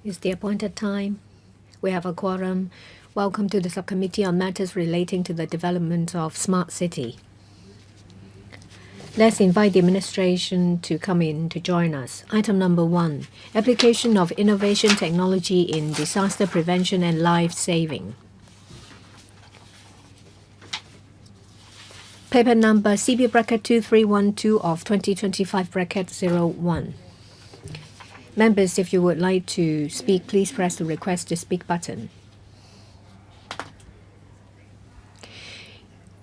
It's the appointed time. We have a quorum. Welcome to the Subcommittee on Matters Relating to the Development of Smart City. Let's invite the administration to come in to join us. Item number 1, application of innovation technology in disaster prevention and life saving. Paper number CB bracket 2312 of 2025 bracket 01. Members, if you would like to speak, please press the request to speak button.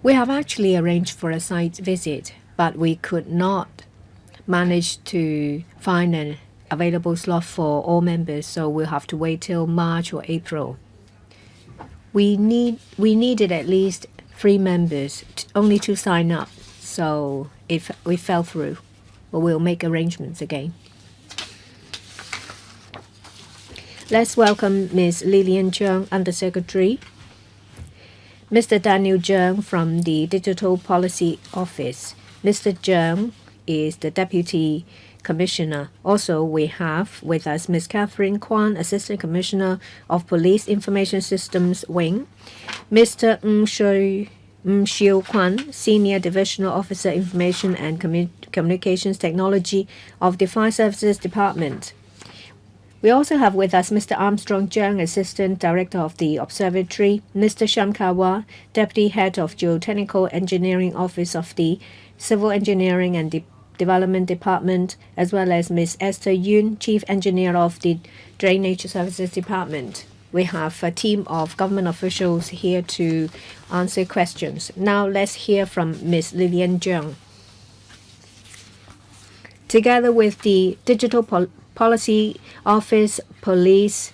We have actually arranged for a site visit, but we could not manage to find an available slot for all members, so we'll have to wait till March or April. We needed at least 3 members only to sign up, so if we fell through, we'll make arrangements again. Let's welcome Ms. Lillian Zhang, Undersecretary, Mr. Daniel Zhang from the Digital Policy Office. Mr. Zhang is the Deputy Commissioner. Also, we have with us Ms. Catherine Kwan, Assistant Commissioner of Police Information Systems Wing, Mr. Xiu Kwan, Senior Divisional Officer Information and Communications Technology of the Fire Services Department. We also have with us Mr. Armstrong Zhang, Assistant Director of the Observatory, Mr. Shamkawa, Deputy Head of Geotechnical Engineering Office of the Civil Engineering and Development Department, as well as Ms. Esther Yun, Chief Engineer of the Drainage Services Department. We have a team of government officials here to answer questions. Now let's hear from Ms. Lillian Zhang. Together with the Digital Policy Office, Police,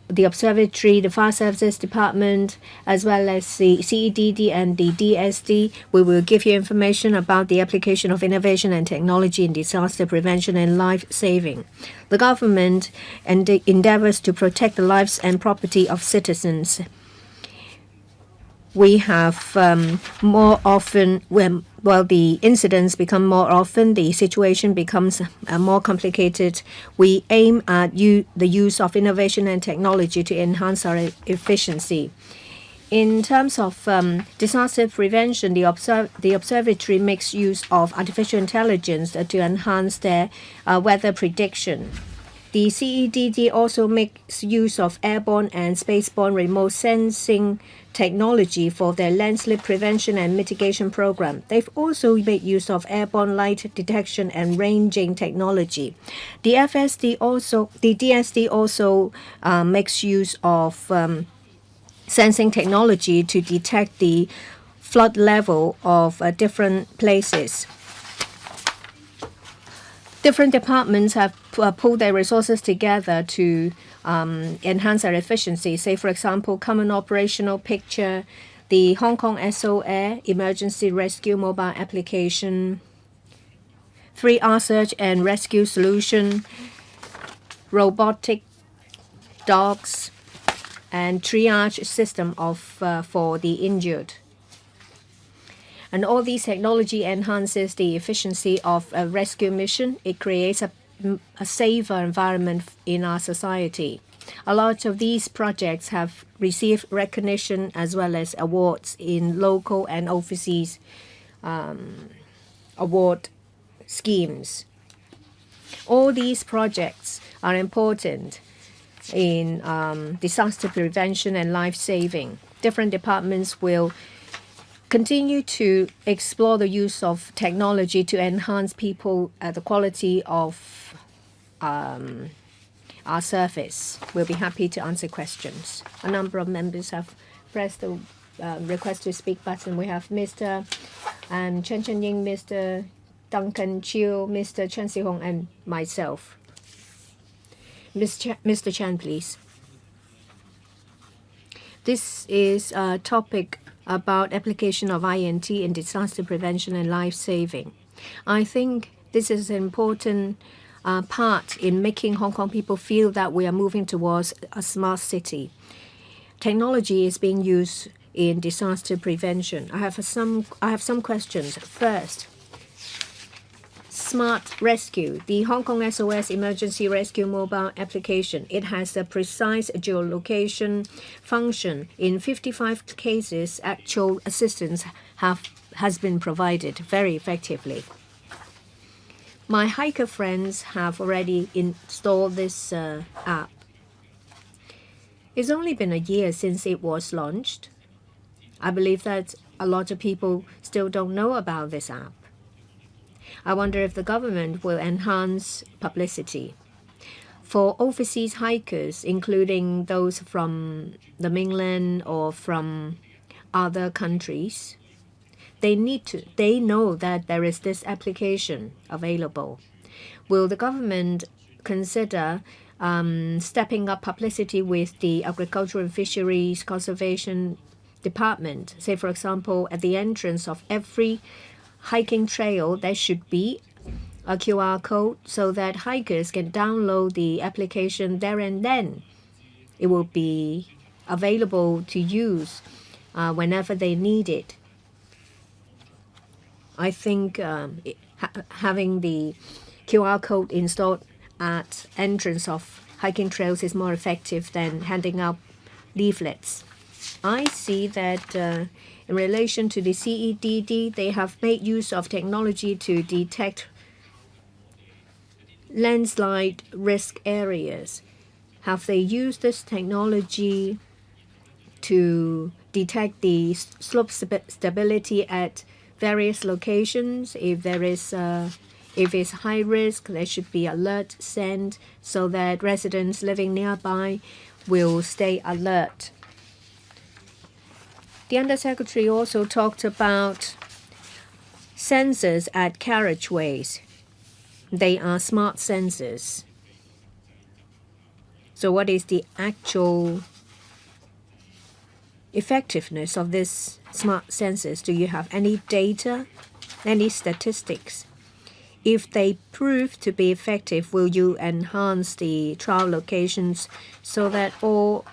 the Observatory, the Fire Services Department, as well as the CEDD and the DSD, we will give you information about the application of innovation and technology in disaster prevention and life saving. The government endeavors to protect the lives and property of citizens. We have more often, while the incidents become more often, the situation becomes more complicated. We aim at the use of innovation and technology to enhance our efficiency. In terms of disaster prevention, the observatory makes use of artificial intelligence to enhance their weather prediction. The CEDD also makes use of airborne and spaceborne remote sensing technology for their landslip prevention and mitigation program. They've also made use of airborne light detection and ranging technology. The DSD also makes use of sensing technology to detect the flood level of different places. Different departments have pulled their resources together to enhance their efficiency. Say, for example, Common Operational Picture, the Hong Kong SOAir Emergency Rescue Mobile Application, 3R Search and Rescue Solution, Robotic Dogs, and Triage System for the injured. And all these technology enhances the efficiency of a rescue mission. It creates a safer environment in our society. A lot of these projects have received recognition as well as awards in local and overseas award schemes. All these projects are important in disaster prevention and life saving. Different departments will continue to explore the use of technology to enhance the quality of our service. We'll be happy to answer questions. A number of members have pressed the request to speak button. We have Mr. Chen Chen-ying, Mr. Duncan Chiu, Mr. Chen Si-hong, and myself. Mr. Chen, please. This is a topic about application of INT in disaster prevention and life saving. I think this is an important part in making Hong Kong people feel that we are moving towards a smart city. Technology is being used in disaster prevention. I have some questions. First, Smart Rescue, the Hong Kong SOS Emergency Rescue mobile application. It has a precise geolocation function. In 55 cases, actual assistance has been provided very effectively. My hiker friends have already installed this app. It's only been a year since it was launched. I believe that a lot of people still don't know about this app. I wonder if the government will enhance publicity. For overseas hikers, including those from the mainland or from other countries, they know that there is this application available. Will the government consider stepping up publicity with the Agriculture and Fisheries Conservation Department? Say, for example, at the entrance of every hiking trail, there should be a QR code so that hikers can download the application there and then. It will be available to use whenever they need it. I think having the QR code installed at entrance of hiking trails is more effective than handing out leaflets. I see that in relation to the CEDD, they have made use of technology to detect landslide risk areas. Have they used this technology to detect the slope stability at various locations? If it's high risk, there should be alert sent so that residents living nearby will stay alert. The Undersecretary also talked about sensors at carriageways. They are smart sensors. So what is the actual effectiveness of these smart sensors? Do you have any data, any statistics? If they prove to be effective, will you enhance the trial locations so that all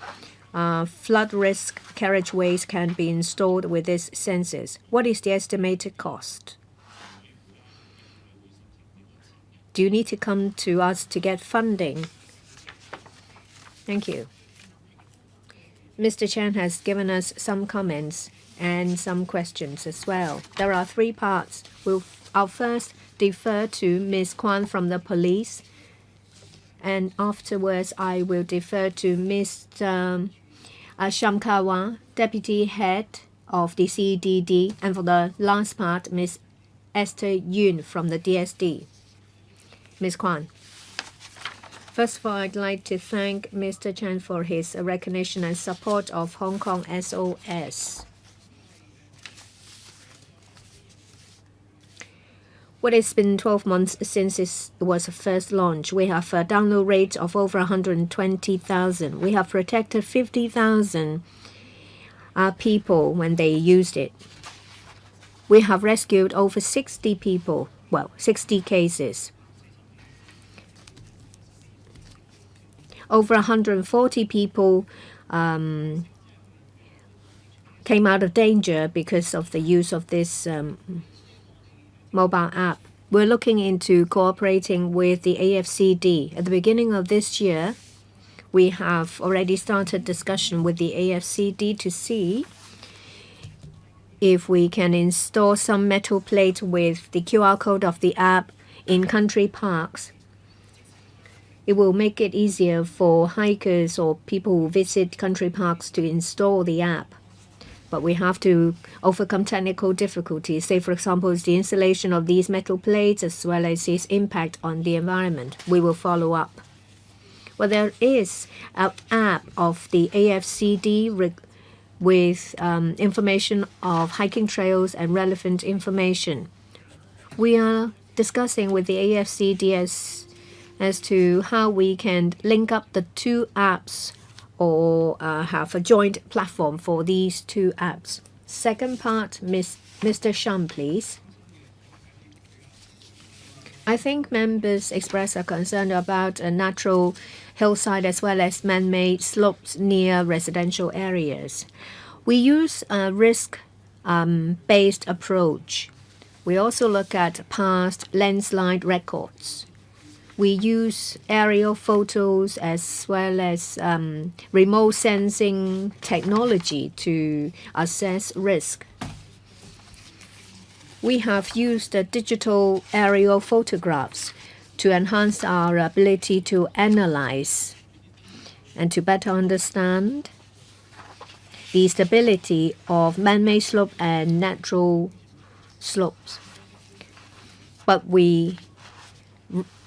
flood risk carriageways can be installed with these sensors? What is the estimated cost? Do you need to come to us to get funding? Thank you. Mr. Chan has given us some comments and some questions as well. There are three parts. I'll first defer to Ms. Kwan from the police, and afterwards I will defer to Mr. Shamkawa, Deputy Head of the CDD, and for the last part, Ms. Esther Yun from the DSD. Ms. Kwan. First of all, I'd like to thank Mr. Chan for his recognition and support of Hong Kong SOS. Well, it's been 12 months since it was first launched. We have a download rate of over 120,000. We have protected 50,000 people when they used it. We have rescued over 60 people, 60 cases. Over 140 people came out of danger because of the use of this mobile app. We're looking into cooperating with the AFCD. At the beginning of this year, we have already started discussion with the AFCD to see if we can install some metal plate with the QR code of the app in country parks. It will make it easier for hikers or people who visit country parks to install the app. But we have to overcome technical difficulties. Say, for example, the installation of these metal plates as well as its impact on the environment. We will follow up. Well, there is an app of the AFCD with information of hiking trails and relevant information. We are discussing with the AFCD as to how we can link up the two apps or have a joint platform for these two apps. Second part, Mr. Shum, please. I think members express a concern about a natural hillside as well as man-made slopes near residential areas. We use a risk-based approach. We also look at past landslide records. We use aerial photos as well as remote sensing technology to assess risk. We have used digital aerial photographs to enhance our ability to analyze and to better understand the stability of man-made slope and natural slopes. But we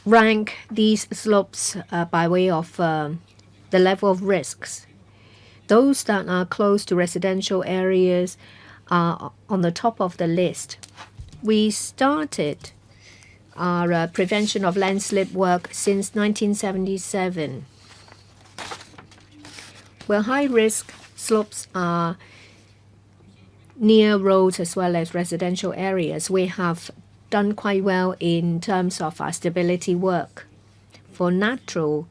rank these slopes by way of the level of risks. Those that are close to residential areas are on the top of the list. We started our prevention of landslip work since 1977. Where high-risk slopes are near roads as well as residential areas, we have done quite well in terms of our stability work. For natural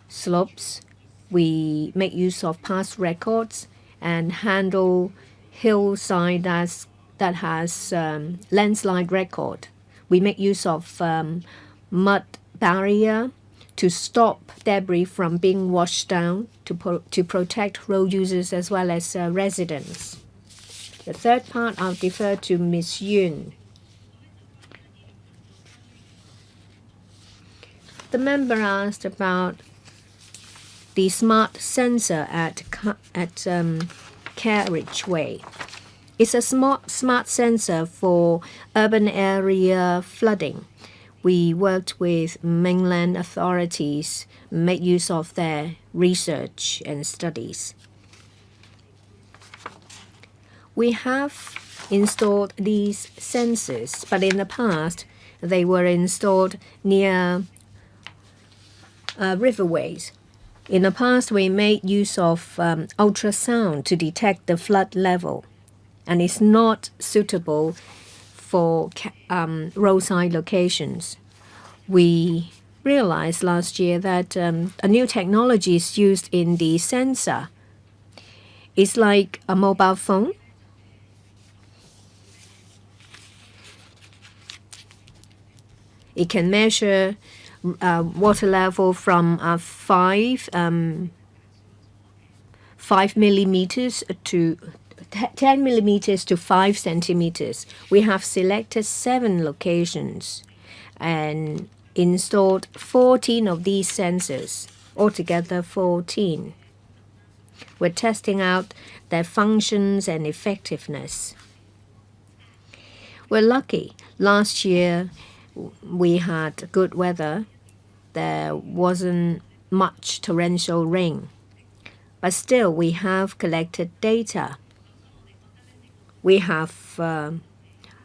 slopes, we make use of past records and handle hillside that has landslide record. We make use of mud barrier to stop debris from being washed down to protect road users as well as residents. The third part I'll defer to Ms. Yun. The member asked about the smart sensor at carriageway. It's a smart sensor for urban area flooding. We worked with mainland authorities, made use of their research and studies. We have installed these sensors, but in the past, they were installed near riverways. In the past, we made use of ultrasound to detect the flood level, and it's not suitable for roadside locations. We realized last year that a new technology is used in the sensor. It's like a mobile phone. It can measure water level from 5 millimeters to 10 millimeters to 5 centimeters. We have selected 7 locations and installed 14 of these sensors, altogether 14. We're testing out their functions and effectiveness. We're lucky. Last year, we had good weather. There wasn't much torrential rain. But still, we have collected data. We have a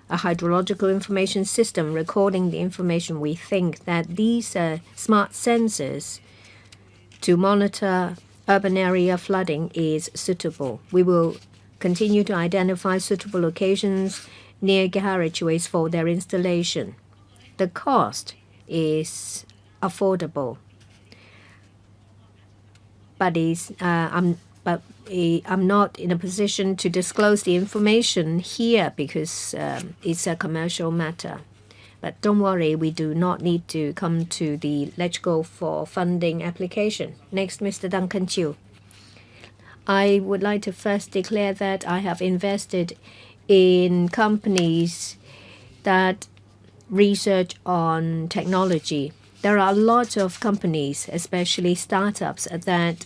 hydrological information system recording the information. We think that these smart sensors to monitor urban area flooding is suitable. We will continue to identify suitable locations near carriageways for their installation. The cost is affordable, but I'm not in a position to disclose the information here because it's a commercial matter. But don't worry, we do not need to come to the Let's Go for funding application. Next, Mr. Duncan Chiu. I would like to first declare that I have invested in companies that research on technology. There are lots of companies, especially startups, that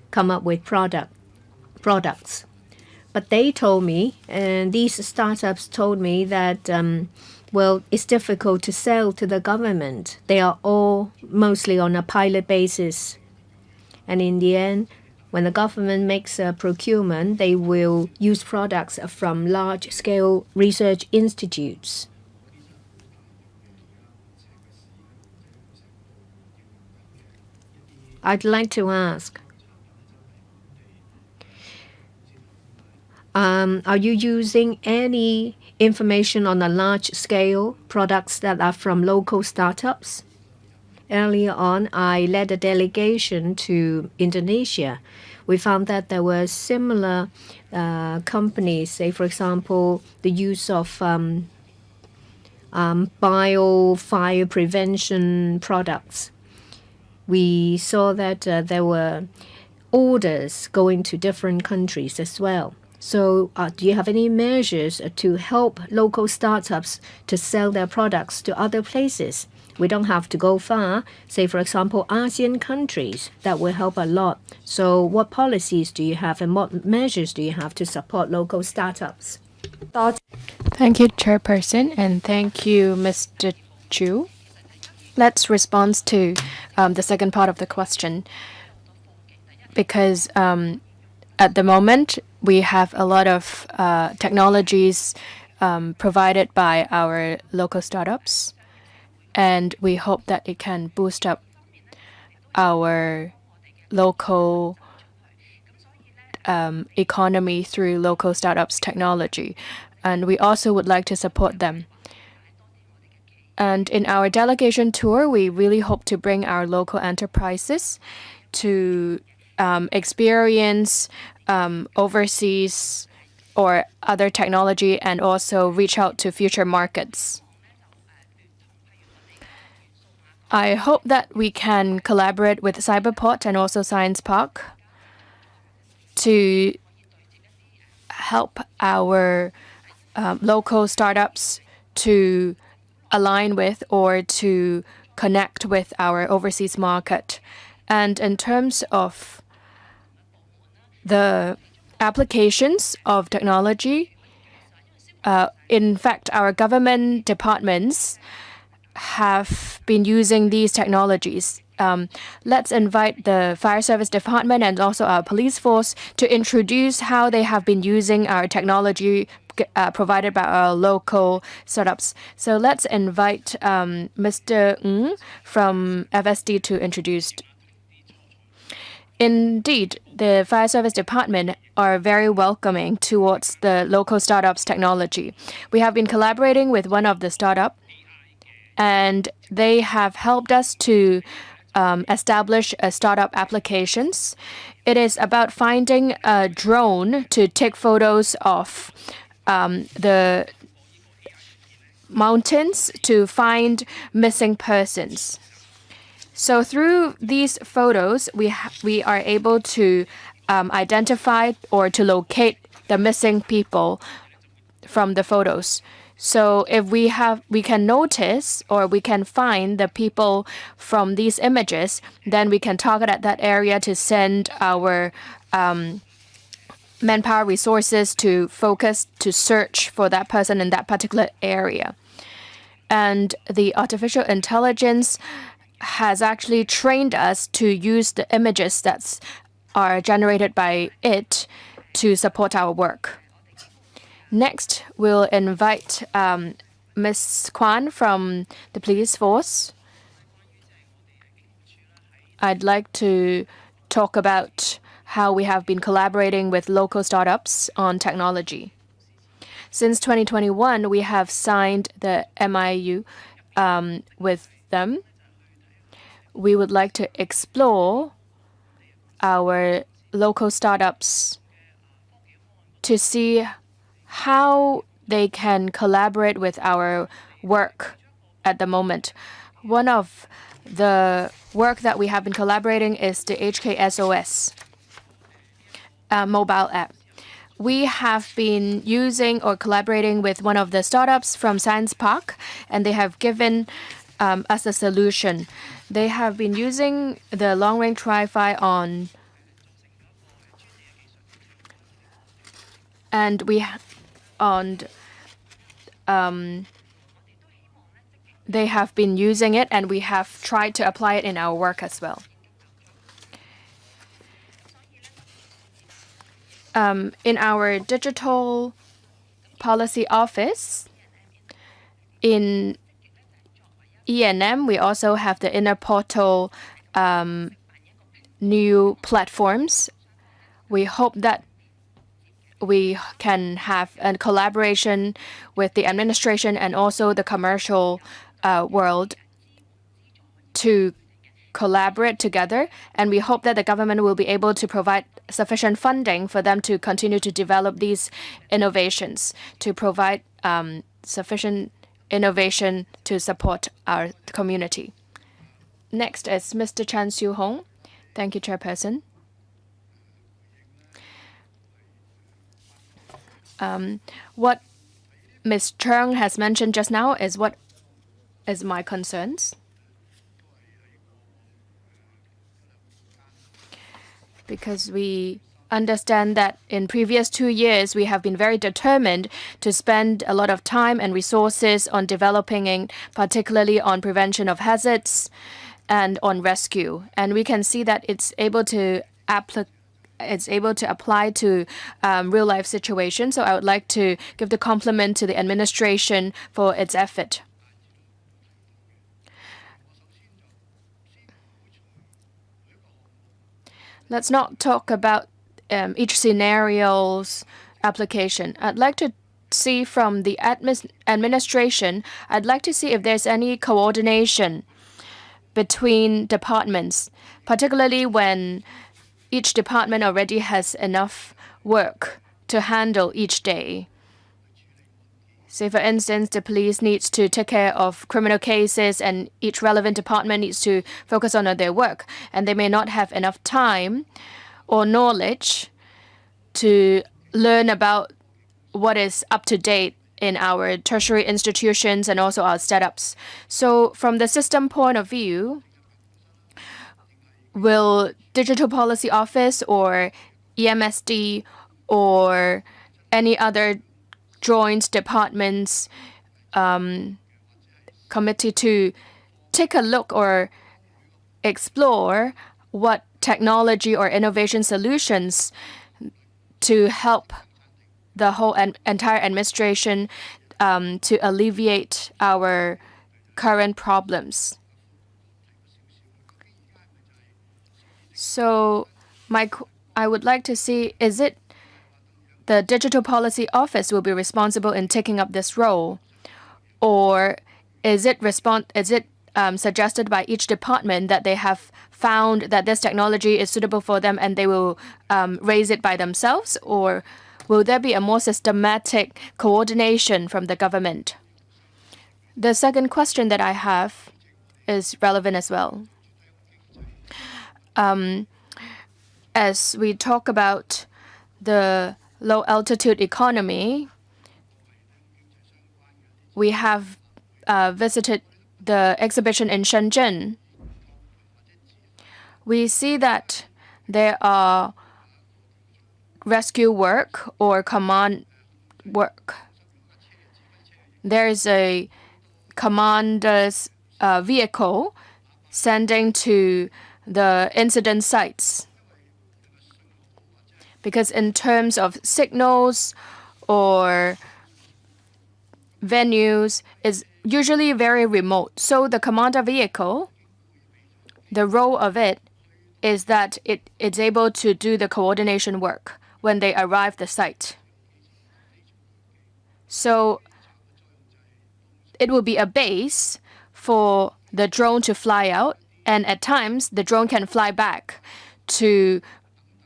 come up with products. But they told me, and these startups told me that, it's difficult to sell to the government. They are all mostly on a pilot basis. And in the end, when the government makes a procurement, they will use products from large-scale research institutes. I'd like to ask, are you using any information on a large scale products that are from local startups? Earlier on, I led a delegation to Indonesia. We found that there were similar companies, say, for example, the use of bio-fire prevention products. We saw that there were orders going to different countries as well. So, do you have any measures to help local startups to sell their products to other places? We don't have to go far. Say, for example, ASEAN countries. That will help a lot. So, what policies do you have and what measures do you have to support local startups? Thank you, Chairperson, and thank you, Mr. Chu. Let's respond to the second part of the question because at the moment we have a lot of technologies provided by our local startups, and we hope that it can boost up our local economy through local startups technology. And we also would like to support them. And in our delegation tour, we really hope to bring our local enterprises to experience overseas or other technology and also reach out to future markets. I hope that we can collaborate with Cyberport and also Science Park to help our local startups to align with or to connect with our overseas market. And in terms of the applications of technology, in fact, our government departments have been using these technologies. Let's invite the fire service department and also our police force to introduce how they have been using our technology provided by our local startups. So let's invite Mr. Ng from FSD to introduce. Indeed, the fire service department are very welcoming towards the local startups technology. We have been collaborating with one of the startup, and they have helped us to establish a startup applications. It is about finding a drone to take photos of the mountains to find missing persons. So through these photos, we are able to identify or to locate the missing people from the photos. So if we can notice or we can find the people from these images, then we can target at that area to send our manpower resources to focus to search for that person in that particular area. And the artificial intelligence has actually trained us to use the images that are generated by it to support our work. Next, we'll invite Ms. Kwan from the police force. I'd like to talk about how we have been collaborating with local startups on technology. Since 2021, we have signed the MIU with them. We would like to explore our local startups to see how they can collaborate with our work at the moment. One of the work that we have been collaborating is the HKSOS mobile app. We have been using or collaborating with one of the startups from Science Park, and they have given us a solution. They have been using the long-range Wi-Fi on, and they have been using it, and we have tried to apply it in our work as well. In our digital policy office, in E&M, we also have the inner portal new platforms. We hope that we can have a collaboration with the administration and also the commercial world to collaborate together, and we hope that the government will be able to provide sufficient funding for them to continue to develop these innovations, to provide sufficient innovation to support our community. Next is Mr. Chan Siu-hong. Thank you, Chairperson. What Ms. Cheung has mentioned just now is what is my concerns. Because we understand that in previous 2 years, we have been very determined to spend a lot of time and resources on developing, particularly on prevention of hazards and on rescue. And we can see that it's able to apply to real-life situations. So I would like to give the compliment to the administration for its effort. Let's not talk about each scenario's application. I'd like to see from the administration, I'd like to see if there's any coordination between departments, particularly when each department already has enough work to handle each day. Say, for instance, the police needs to take care of criminal cases and each relevant department needs to focus on their work. And they may not have enough time or knowledge to learn about what is up to date in our tertiary institutions and also our setups. So from the system point of view, will Digital Policy Office or EMSD or any other joint departments committee to take a look or explore what technology or innovation solutions to help the whole entire administration to alleviate our current problems. So I would like to see, is it the Digital Policy Office will be responsible in taking up this role? Or is it suggested by each department that they have found that this technology is suitable for them and they will raise it by themselves? Or will there be a more systematic coordination from the government? The second question that I have is relevant as well. As we talk about the low-altitude economy, we have visited the exhibition in Shenzhen. We see that there are rescue work or command work. There is a commander's vehicle sending to the incident sites. Because in terms of signals or venues, is usually very remote. So the commander vehicle, the role of it is that it's able to do the coordination work when they arrive the site. So it will be a base for the drone to fly out, and at times the drone can fly back to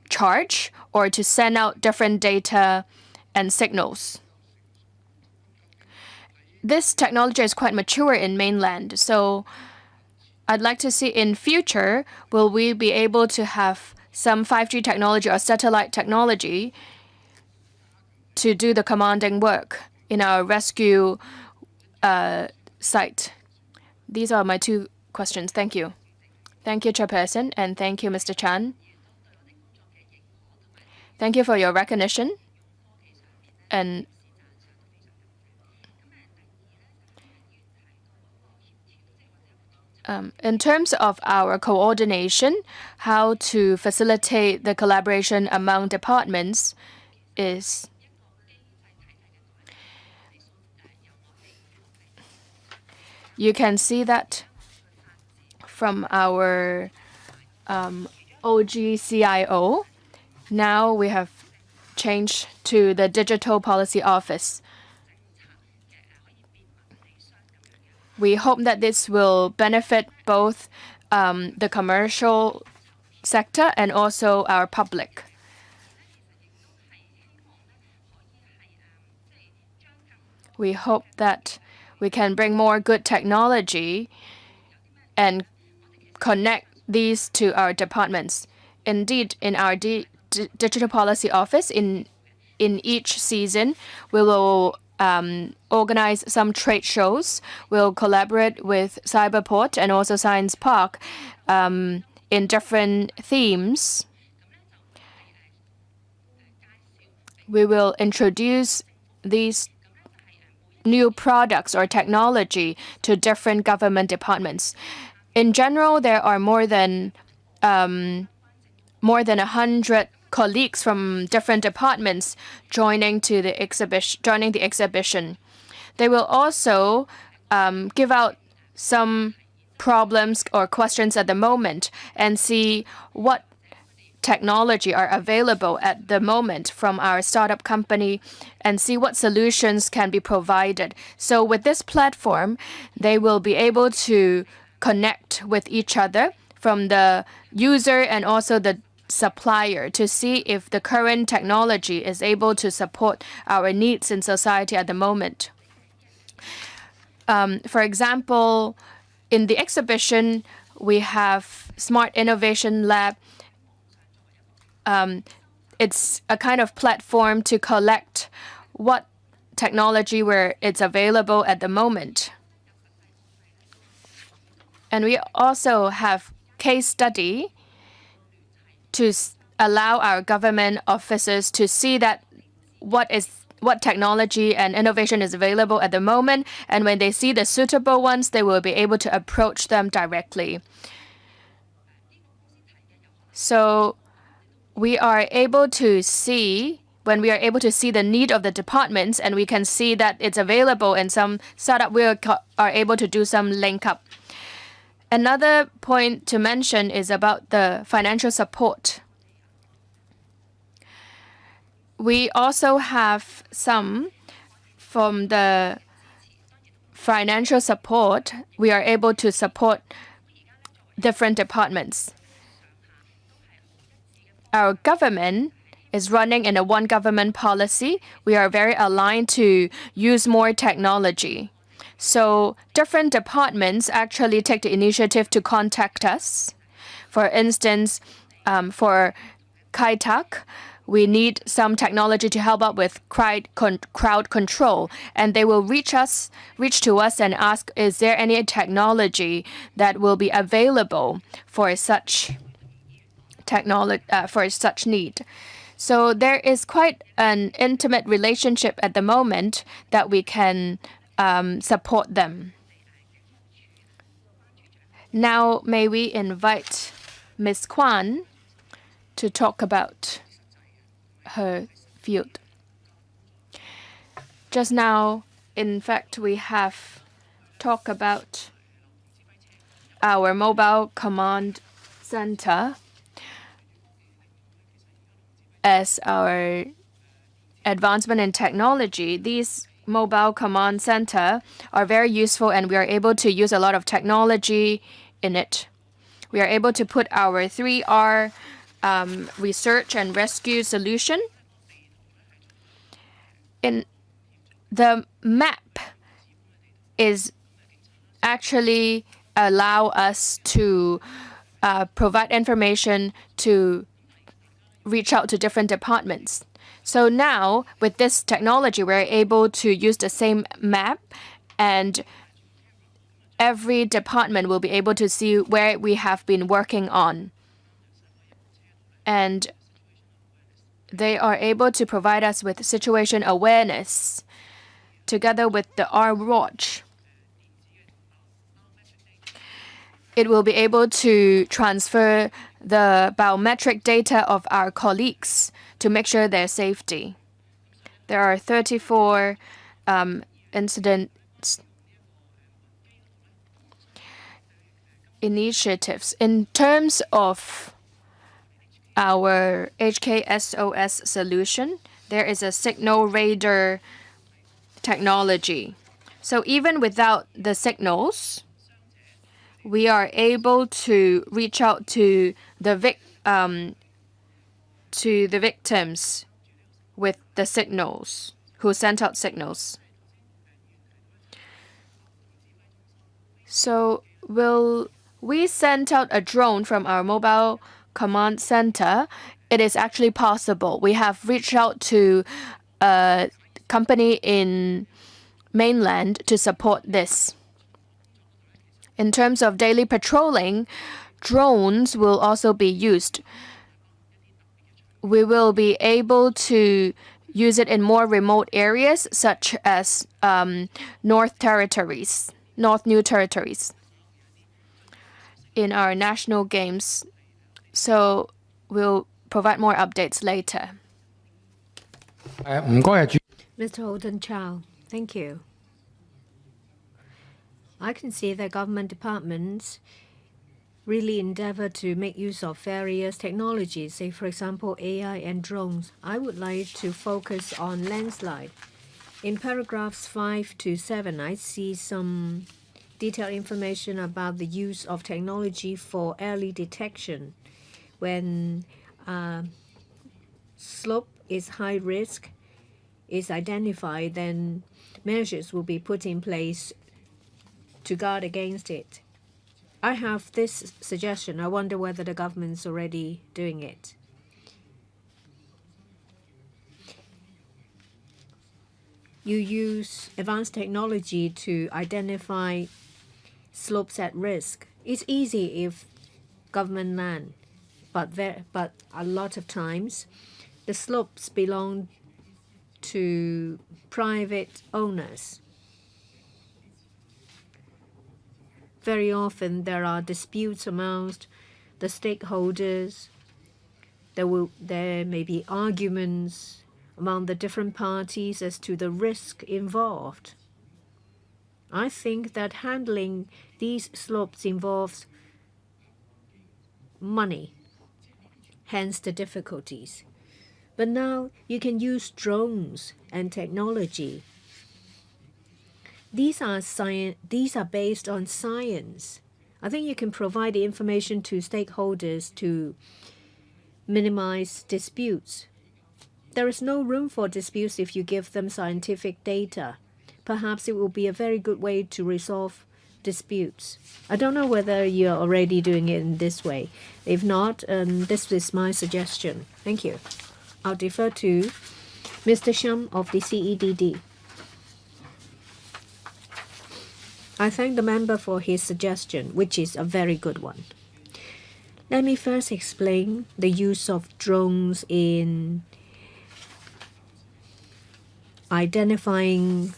charge or to send out different data and signals. This technology is quite mature in mainland, so I'd like to see in future, will we be able to have some 5G technology or satellite technology to do the commanding work in our rescue site? These are my two questions. Thank you. Thank you, Chairperson, and thank you, Mr. Chan. Thank you for your recognition. And in terms of our coordination, how to facilitate the collaboration among departments is you can see that from our OGCIO. Now we have changed to the Digital Policy Office. We hope that this will benefit both the commercial sector and also our public. We hope that we can bring more good technology and connect these to our departments. Indeed, in our digital policy office, in each season, we will organize some trade shows. We'll collaborate with Cyberport and also Science Park in different themes. We will introduce these new products or technology to different government departments. In general, there are more than 100 colleagues from different departments joining the exhibition. They will also give out some problems or questions at the moment and see what technology are available at the moment from our startup company and see what solutions can be provided. So with this platform, they will be able to connect with each other from the user and also the supplier to see if the current technology is able to support our needs in society at the moment. For example, in the exhibition, we have Smart Innovation Lab. It's a kind of platform to collect what technology where it's available at the moment. And we also have case study to allow our government officers to see that what technology and innovation is available at the moment, and when they see the suitable ones, they will be able to approach them directly. So we are able to see when we are able to see the need of the departments and we can see that it's available in some startup, we are able to do some link up. Another point to mention is about the financial support. We also have some from the financial support. We are able to support different departments. Our government is running in a one government policy. We are very aligned to use more technology. So different departments actually take the initiative to contact us. For instance, for Kaitak, we need some technology to help out with crowd control. And they will reach to us and ask, is there any technology that will be available for such need? So there is quite an intimate relationship at the moment that we can support them. Now, may we invite Ms. Kwan to talk about her field. Just now, in fact, we have talked about our mobile command center as our advancement in technology. These mobile command center are very useful and we are able to use a lot of technology in it. We are able to put our 3R research and rescue solution in the map is actually allow us to provide information to reach out to different departments. So now with this technology, we're able to use the same map and every department will be able to see where we have been working on. And they are able to provide us with situation awareness together with the R-Watch. It will be able to transfer the biometric data of our colleagues to make sure their safety. There are 34 initiatives. In terms of our HKSOS solution, there is a signal radar technology. So even without the signals, we are able to reach out to the victims with the signals, who sent out signals. So will we send out a drone from our mobile command center? It is actually possible. We have reached out to a company in mainland to support this. In terms of daily patrolling, drones will also be used. We will be able to use it in more remote areas, such as North New Territories, in our national games. So we'll provide more updates later. 唔該，主 Mr. Holden Chow, thank you. I can see that government departments really endeavor to make use of various technologies, say, for example, AI and drones. I would like to focus on landslide. In paragraphs 5 to 7, I see some detailed information about the use of technology for early detection. When slope is high risk, is identified, then measures will be put in place to guard against it. I have this suggestion. I wonder whether the government's already doing it. You use advanced technology to identify slopes at risk. It's easy if government land, but a lot of times the slopes belong to private owners. Very often there are disputes amongst the stakeholders. There may be arguments among the different parties as to the risk involved. I think that handling these slopes involves money, hence the difficulties. But now you can use drones and technology. These are based on science. I think you can provide the information to stakeholders to minimize disputes. There is no room for disputes if you give them scientific data. Perhaps it will be a very good way to resolve disputes. I don't know whether you're already doing it in this way. If not, this is my suggestion. Thank you. I'll defer to Mr. Shum of the CEDD. I thank the member for his suggestion, which is a very good one. Let me first explain the use of drones in identifying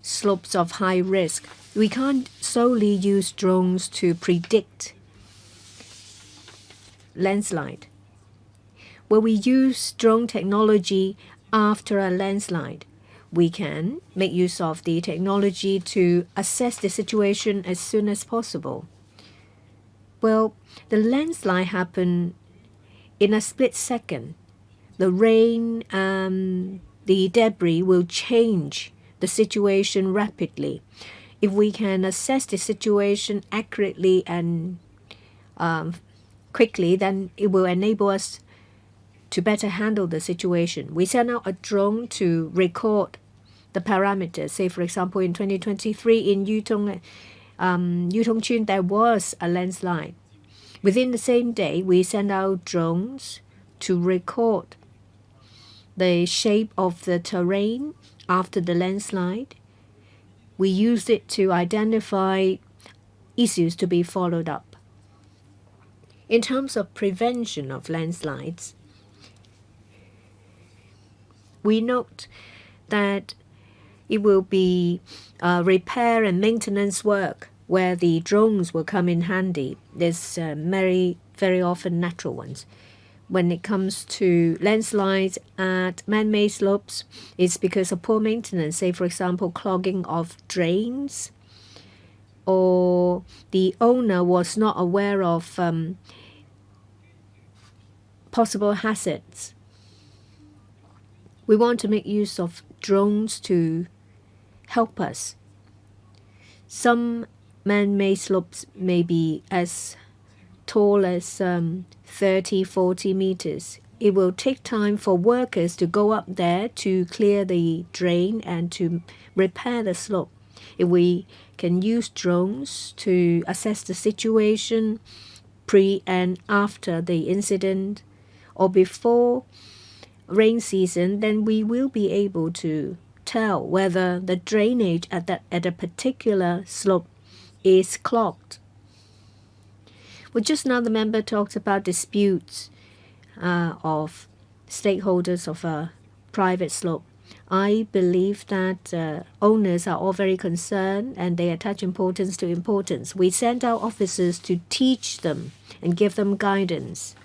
slopes of high risk. We can't solely use drones to predict landslide. When we use drone technology after a landslide, we can make use of the technology to assess the situation as soon as possible. Well, the landslide happened in a split second. The rain and the debris will change the situation rapidly. If we can assess the situation accurately and quickly, then it will enable us to better handle the situation. We send out a drone to record the parameters. Say, for example, in 2023 in Yutong Chun, there was a landslide. Within the same day, we send out drones to record the shape of the terrain after the landslide. We use it to identify issues to be followed up. In terms of prevention of landslides, we note that it will be repair and maintenance work where the drones will come in handy. There's very often natural ones. When it comes to landslides at man-made slopes, it's because of poor maintenance, say, for example, clogging of drains, or the owner was not aware of possible hazards. We want to make use of drones to help us. Some man-made slopes may be as tall as 30, 40 meters. It will take time for workers to go up there to clear the drain and to repair the slope. If we can use drones to assess the situation pre and after the incident or before rain season, then we will be able to tell whether the drainage at a particular slope is clogged. Well, just now the member talked about disputes of stakeholders of a private slope. I believe that owners are all very concerned and they attach importance to importance. We send our officers to teach them and give them guidance.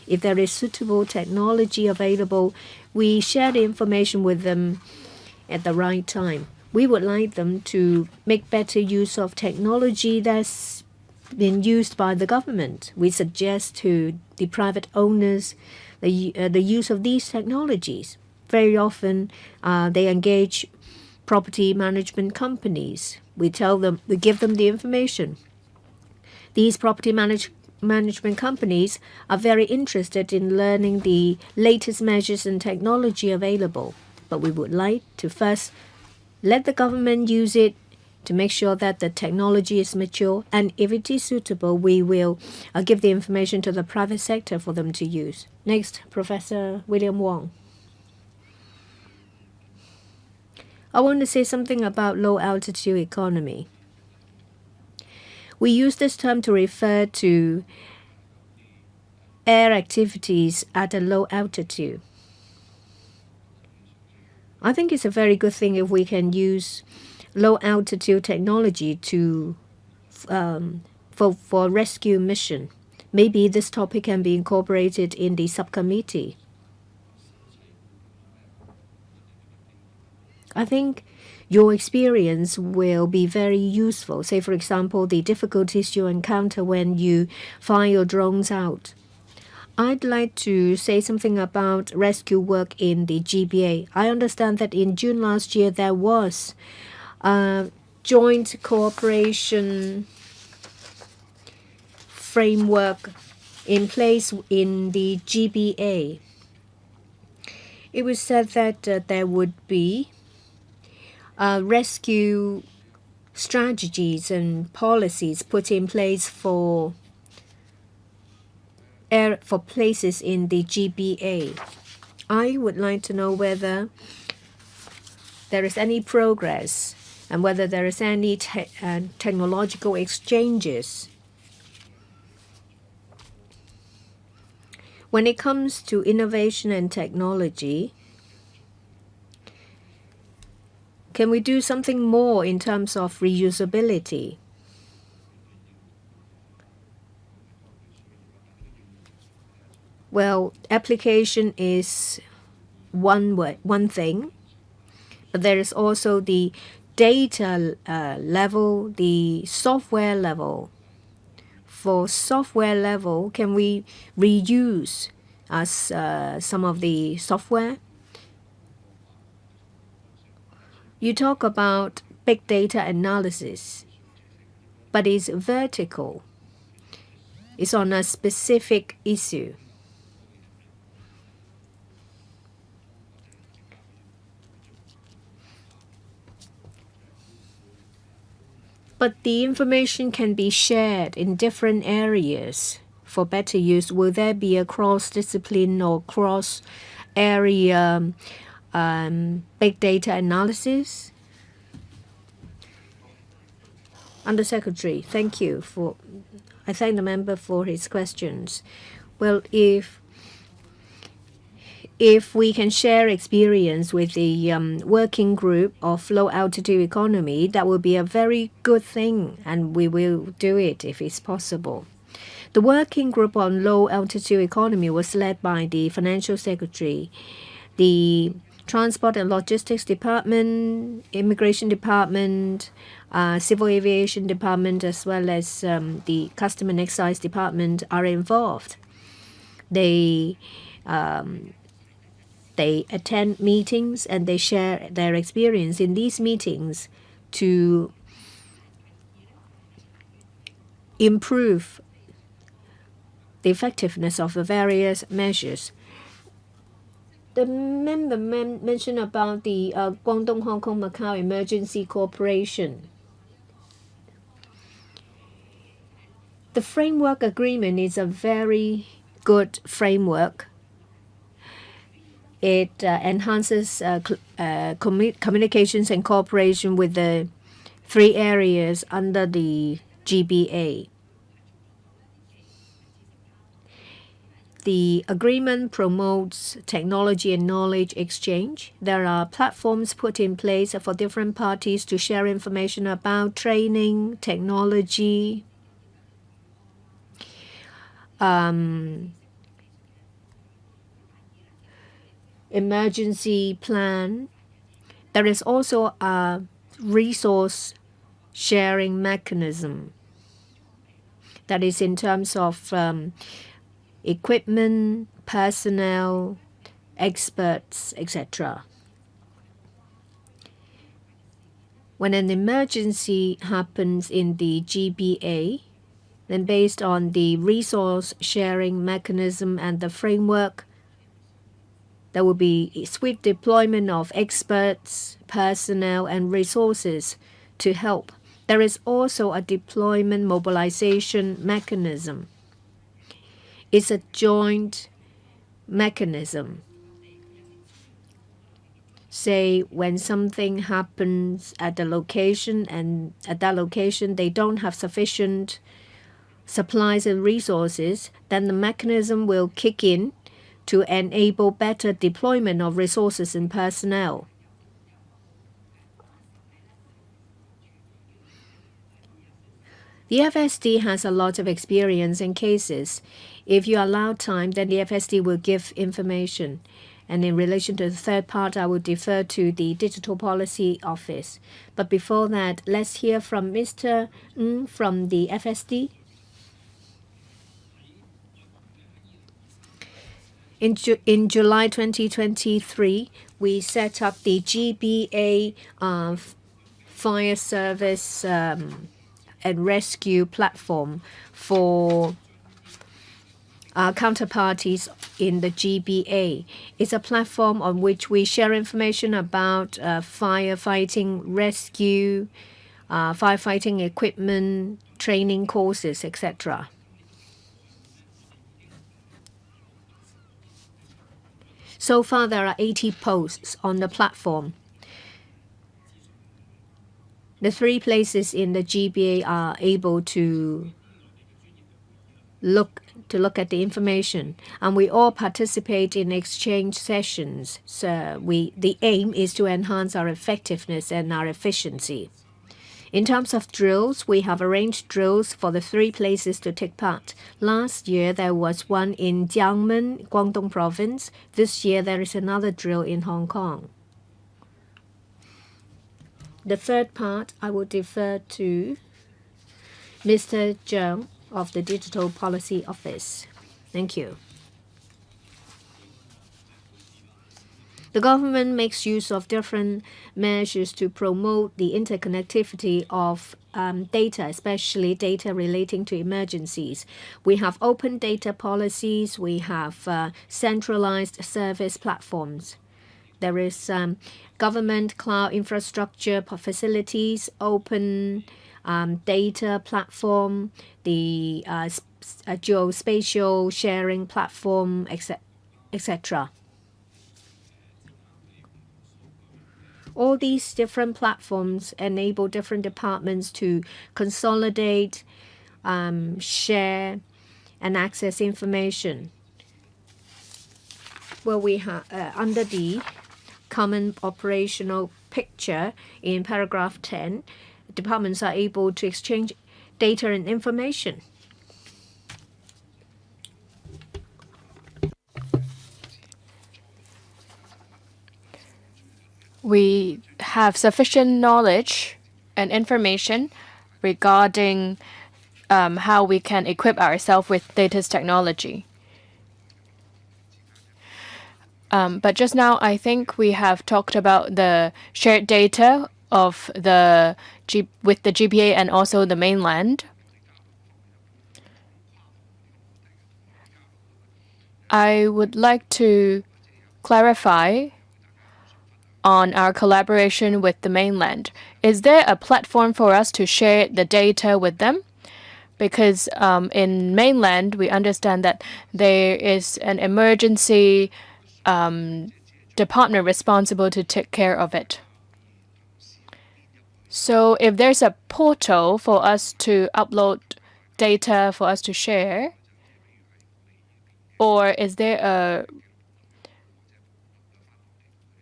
If there is suitable technology available, we share the information with them at the right time. We would like them to make better use of technology that's been used by the government. We suggest to the private owners the use of these technologies. Very often, they engage property management companies. We give them the information. These property management companies are very interested in learning the latest measures and technology available. But we would like to first let the government use it to make sure that the technology is mature, and if it is suitable, we will give the information to the private sector for them to use. Next, Professor William Wong. I want to say something about low-altitude economy. We use this term to refer to air activities at a low altitude. I think it's a very good thing if we can use low-altitude technology to for rescue mission. Maybe this topic can be incorporated in the subcommittee. I think your experience will be very useful. Say, for example, the difficulties you encounter when you fly your drones out. I'd like to say something about rescue work in the GBA. I understand that in June last year there was a joint cooperation framework in place in the GBA. It was said that there would be rescue strategies and policies put in place for places in the GBA. I would like to know whether there is any progress and whether there is any technological exchanges. When it comes to innovation and technology, can we do something more in terms of reusability? Well, application is one thing, but there is also the data level, the software level. For software level, can we reuse some of the software? You talk about big data analysis, but it's vertical. It's on a specific issue. But the information can be shared in different areas for better use. Will there be a cross-discipline or cross-area big data analysis? Undersecretary, thank you I thank the member for his questions. Well, if we can share experience with the working group of low-altitude economy, that will be a very good thing, and we will do it if it's possible. The working group on low-altitude economy was led by the Financial Secretary, the Transport and Logistics Department, Immigration Department, Civil Aviation Department, as well as the Custom and Excise Department are involved. They attend meetings and they share their experience in these meetings to improve the effectiveness of the various measures. The member mentioned about the Guangdong Hong Kong Macau Emergency Cooperation. The framework agreement is a very good framework. It enhances communications and cooperation with the 3 areas under the GBA. The agreement promotes technology and knowledge exchange. There are platforms put in place for different parties to share information about training, technology, emergency plan. There is also a resource sharing mechanism that is in terms of equipment, personnel, experts, etc. When an emergency happens in the GBA, then based on the resource sharing mechanism and the framework, there will be swift deployment of experts, personnel, and resources to help. There is also a deployment mobilization mechanism. It's a joint mechanism. Say when something happens at the location and at that location they don't have sufficient supplies and resources, then the mechanism will kick in to enable better deployment of resources and personnel. The FSD has a lot of experience in cases. If you allow time, then the FSD will give information. And in relation to the third part, I will defer to the Digital Policy Office. But before that, let's hear from Mr. Ng from the FSD. In July 2023, we set up the GBA fire service and rescue platform for counterparties in the GBA. It's a platform on which we share information about firefighting, rescue, firefighting equipment, training courses, etc. So far, there are 80 posts on the platform. The 3 places in the GBA are able to look at the information, and we all participate in exchange sessions. So the aim is to enhance our effectiveness and our efficiency. In terms of drills, we have arranged drills for the 3 places to take part. Last year, there was one in Jiangmen, Guangdong Province. This year, there is another drill in Hong Kong. The third part, I will defer to Mr. Zheng of the Digital Policy Office. Thank you. The government makes use of different measures to promote the interconnectivity of data, especially data relating to emergencies. We have open data policies. We have centralized service platforms. There is government cloud infrastructure facilities, open data platform, the geospatial sharing platform, etc. All these different platforms enable different departments to consolidate, share, and access information. Well, we have under the common operational picture in paragraph 10, departments are able to exchange data and information. We have sufficient knowledge and information regarding how we can equip ourselves with data's technology. But just now, I think we have talked about the shared data of with the GBA and also the mainland. I would like to clarify on our collaboration with the mainland. Is there a platform for us to share the data with them? Because in mainland, we understand that there is an emergency department responsible to take care of it. So if there's a portal for us to upload data for us to share, or is there a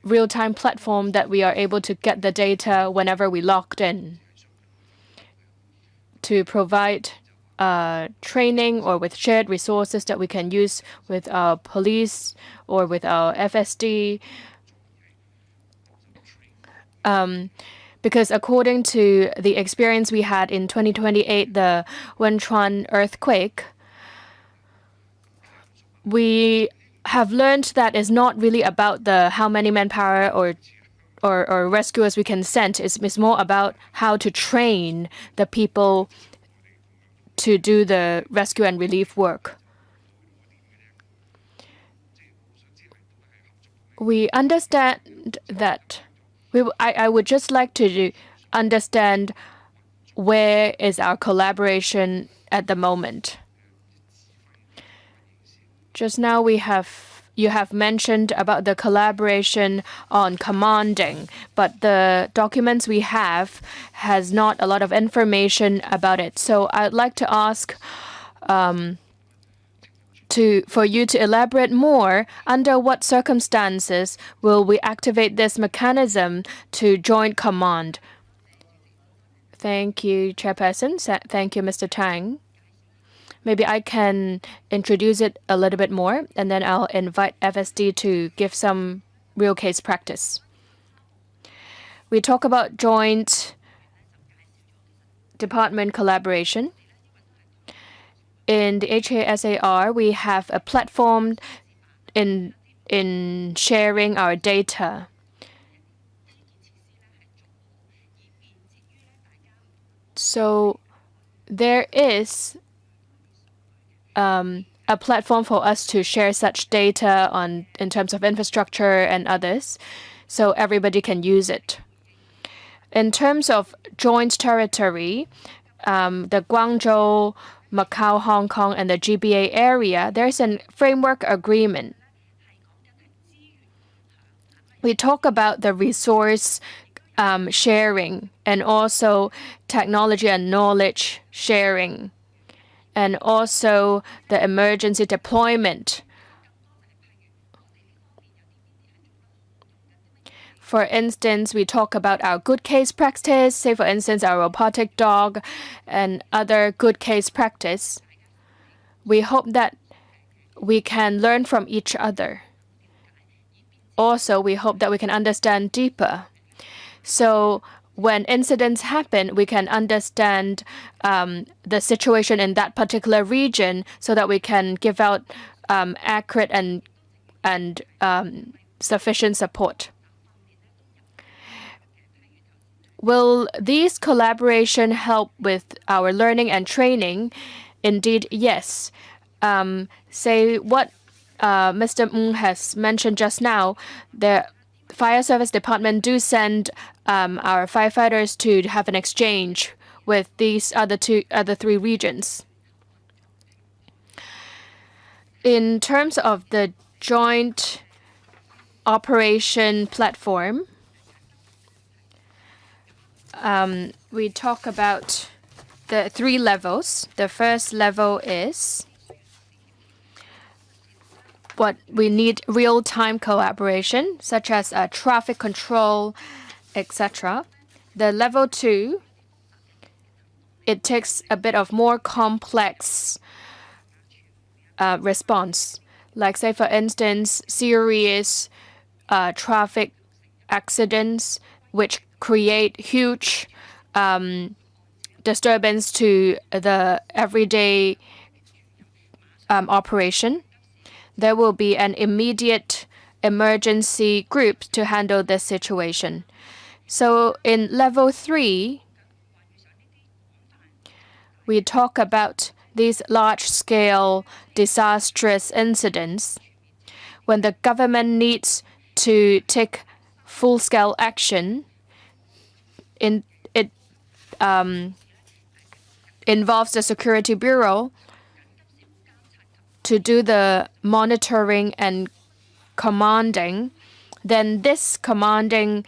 real-time platform that we are able to get the data whenever we logged in to provide training or with shared resources that we can use with our police or with our FSD? Because according to the experience we had in 2028, the Wenchuan earthquake, we have learned that it's not really about the how many manpower or rescuers we can send. It's more about how to train the people to do the rescue and relief work. We understand that I would just like to understand where is our collaboration at the moment. Just now you have mentioned about the collaboration on commanding, but the documents we have has not a lot of information about it. So I'd like to ask for you to elaborate more. Under what circumstances will we activate this mechanism to joint command? Thank you, Chairperson. Thank you, Mr. Tang. Maybe I can introduce it a little bit more, and then I'll invite FSD to give some real case practice. We talk about joint department collaboration. In the HASAR, we have a platform in sharing our data. So there is a platform for us to share such data in terms of infrastructure and others, so everybody can use it. In terms of joint territory, the Guangzhou, Macau, Hong Kong, and the GBA area, there's a framework agreement. We talk about the resource sharing and also technology and knowledge sharing, and also the emergency deployment. For instance, we talk about our good case practice, say for instance, our robotic dog and other good case practice. We hope that we can learn from each other. Also, we hope that we can understand deeper. So when incidents happen, we can understand the situation in that particular region so that we can give out accurate and sufficient support. Will these collaboration help with our learning and training? Indeed, yes. Say what Mr. Ng has mentioned just now, the Fire Service Department do send our firefighters to have an exchange with these other three regions. In terms of the joint operation platform, we talk about the 3 levels. The first level is what we need real-time collaboration, such as traffic control, etc. The level 2, it takes a bit of more complex response. Like say for instance, serious traffic accidents which create huge disturbance to the everyday operation. There will be an immediate emergency group to handle this situation. So in level 3, we talk about these large-scale disastrous incidents, when the government needs to take full-scale action, it involves the Security Bureau to do the monitoring and commanding, then this commanding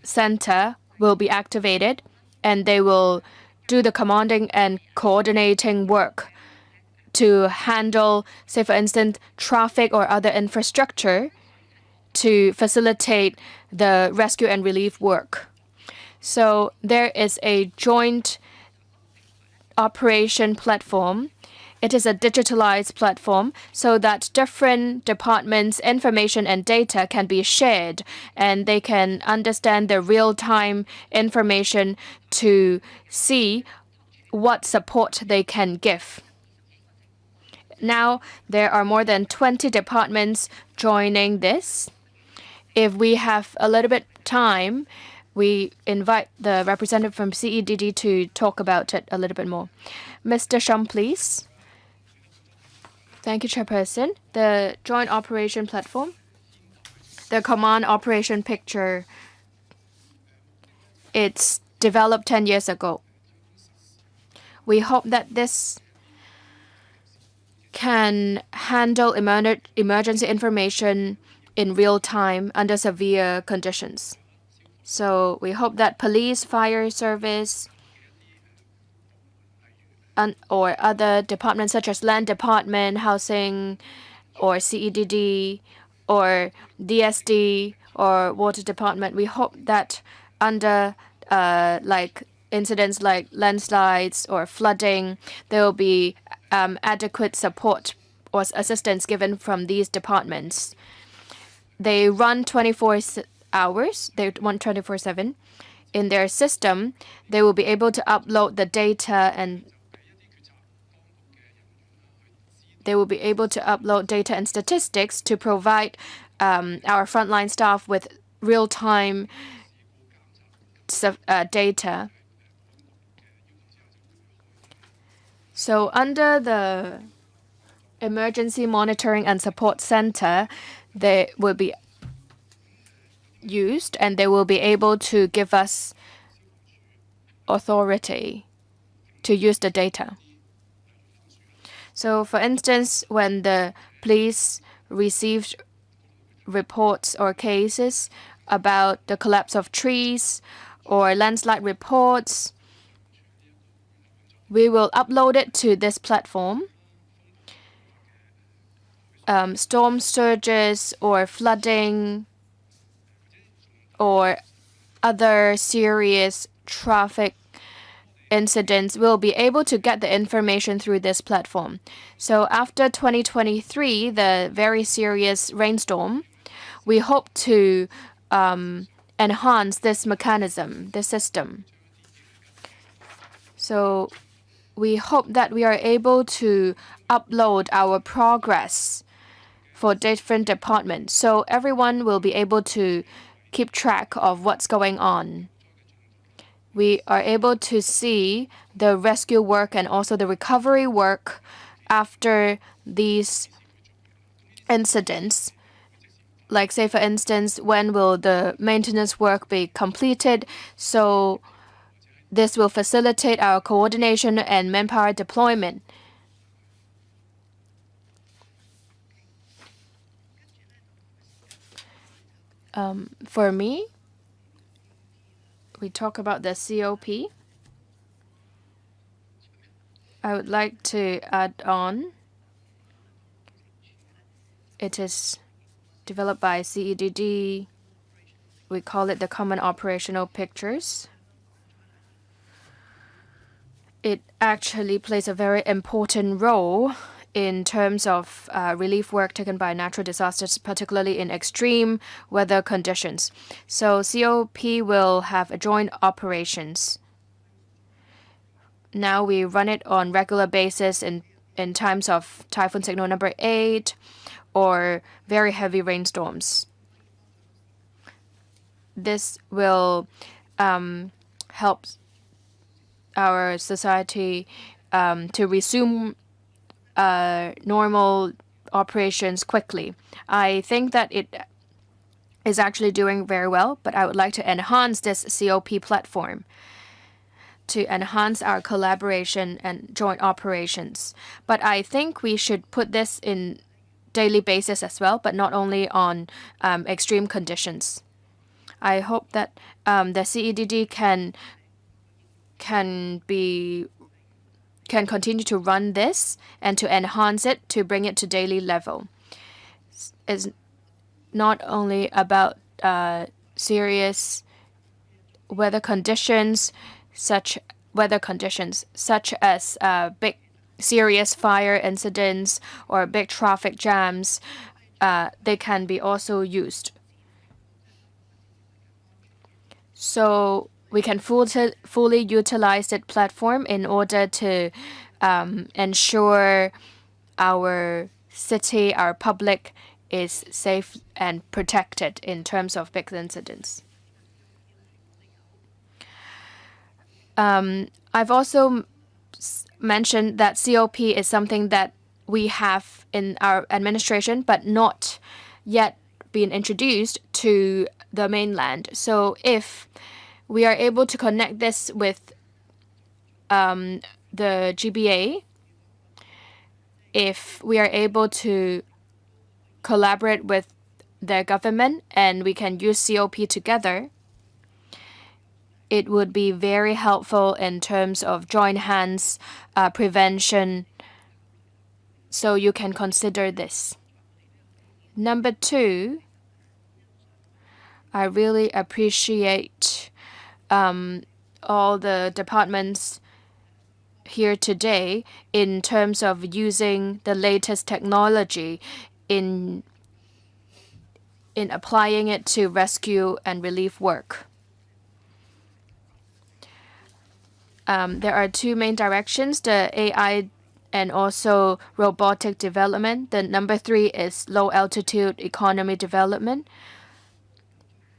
center will be activated and they will do the commanding and coordinating work to handle, say for instance, traffic or other infrastructure to facilitate the rescue and relief work. So there is a joint operation platform. It is a digitalized platform so that different departments' information and data can be shared and they can understand the real-time information to see what support they can give. Now, there are more than 20 departments joining this. If we have a little bit time, we invite the representative from CEDD to talk about it a little bit more. Mr. Shum, please. Thank you, Chairperson. The Joint Operation Platform, the Command Operation Picture, it's developed 10 years ago. We hope that this can handle emergency information in real time under severe conditions. So we hope that police, fire service, or other departments such as land department, housing, or CEDD, or DSD, or water department, we hope that under like incidents like landslides or flooding, there will be adequate support or assistance given from these departments. They run 24 hours. They run 24/7. In their system, they will be able to upload the data and statistics to provide our frontline staff with real-time data. So under the Emergency Monitoring and Support Center, they will be used and they will be able to give us authority to use the data. So for instance, when the police received reports or cases about the collapse of trees or landslide reports, we will upload it to this platform. Storm surges or flooding or other serious traffic incidents will be able to get the information through this platform. So after 2023, the very serious rainstorm, we hope to enhance this mechanism, this system. So we hope that we are able to upload our progress for different departments, so everyone will be able to keep track of what's going on. We are able to see the rescue work and also the recovery work after these incidents. Like say for instance, when will the maintenance work be completed? So this will facilitate our coordination and manpower deployment. For me, we talk about the COP. I would like to add on. It is developed by CEDD. We call it the Common Operational Pictures. It actually plays a very important role in terms of relief work taken by natural disasters, particularly in extreme weather conditions. So COP will have a joint operations. Now we run it on regular basis in times of typhoon signal number 8 or very heavy rainstorms. This will help our society to resume normal operations quickly. I think that it is actually doing very well, but I would like to enhance this COP platform to enhance our collaboration and joint operations. But I think we should put this in daily basis as well, but not only on extreme conditions. I hope that the CEDD can continue to run this and to enhance it to bring it to daily level. It's not only about serious weather conditions, such as big serious fire incidents or big traffic jams. They can be also used. So we can fully utilize that platform in order to ensure our city, our public is safe and protected in terms of big incidents. I've also mentioned that COP is something that we have in our administration, but not yet been introduced to the mainland. So if we are able to connect this with the GBA, if we are able to collaborate with the government and we can use COP together, it would be very helpful in terms of joint hands prevention. So you can consider this. Number 2, I really appreciate all the departments here today in terms of using the latest technology in applying it to rescue and relief work. There are 2 main directions, the AI and also robotic development. The number 3 is low altitude economy development.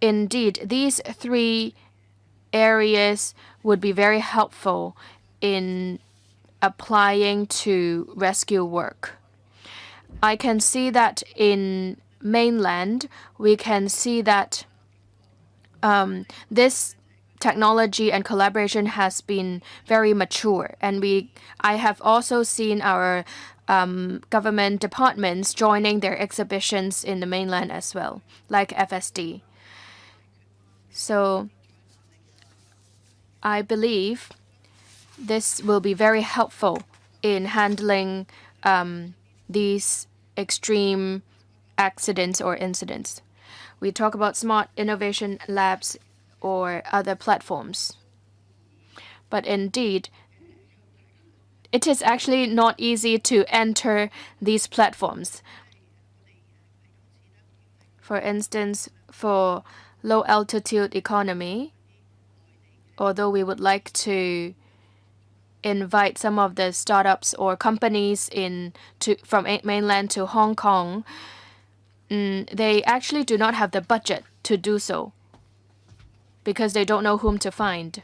Indeed, these 3 areas would be very helpful in applying to rescue work. I can see that in mainland, we can see that this technology and collaboration has been very mature, and I have also seen our government departments joining their exhibitions in the mainland as well, like FSD. So I believe this will be very helpful in handling these extreme accidents or incidents. We talk about smart innovation labs or other platforms. But indeed, it is actually not easy to enter these platforms. For instance, for low altitude economy, although we would like to invite some of the startups or companies from mainland to Hong Kong, they actually do not have the budget to do so because they don't know whom to find.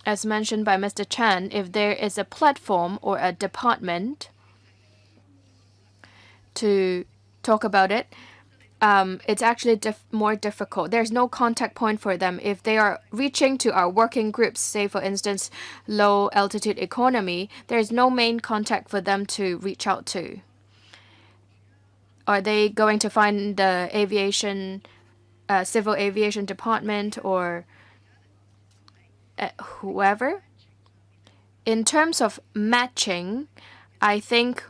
As mentioned by Mr. Chan, if there is a platform or a department to talk about it, it's actually more difficult. There's no contact point for them. If they are reaching to our working groups, say for instance, low altitude economy, there's no main contact for them to reach out to. Are they going to find the civil aviation department or whoever? In terms of matching, I think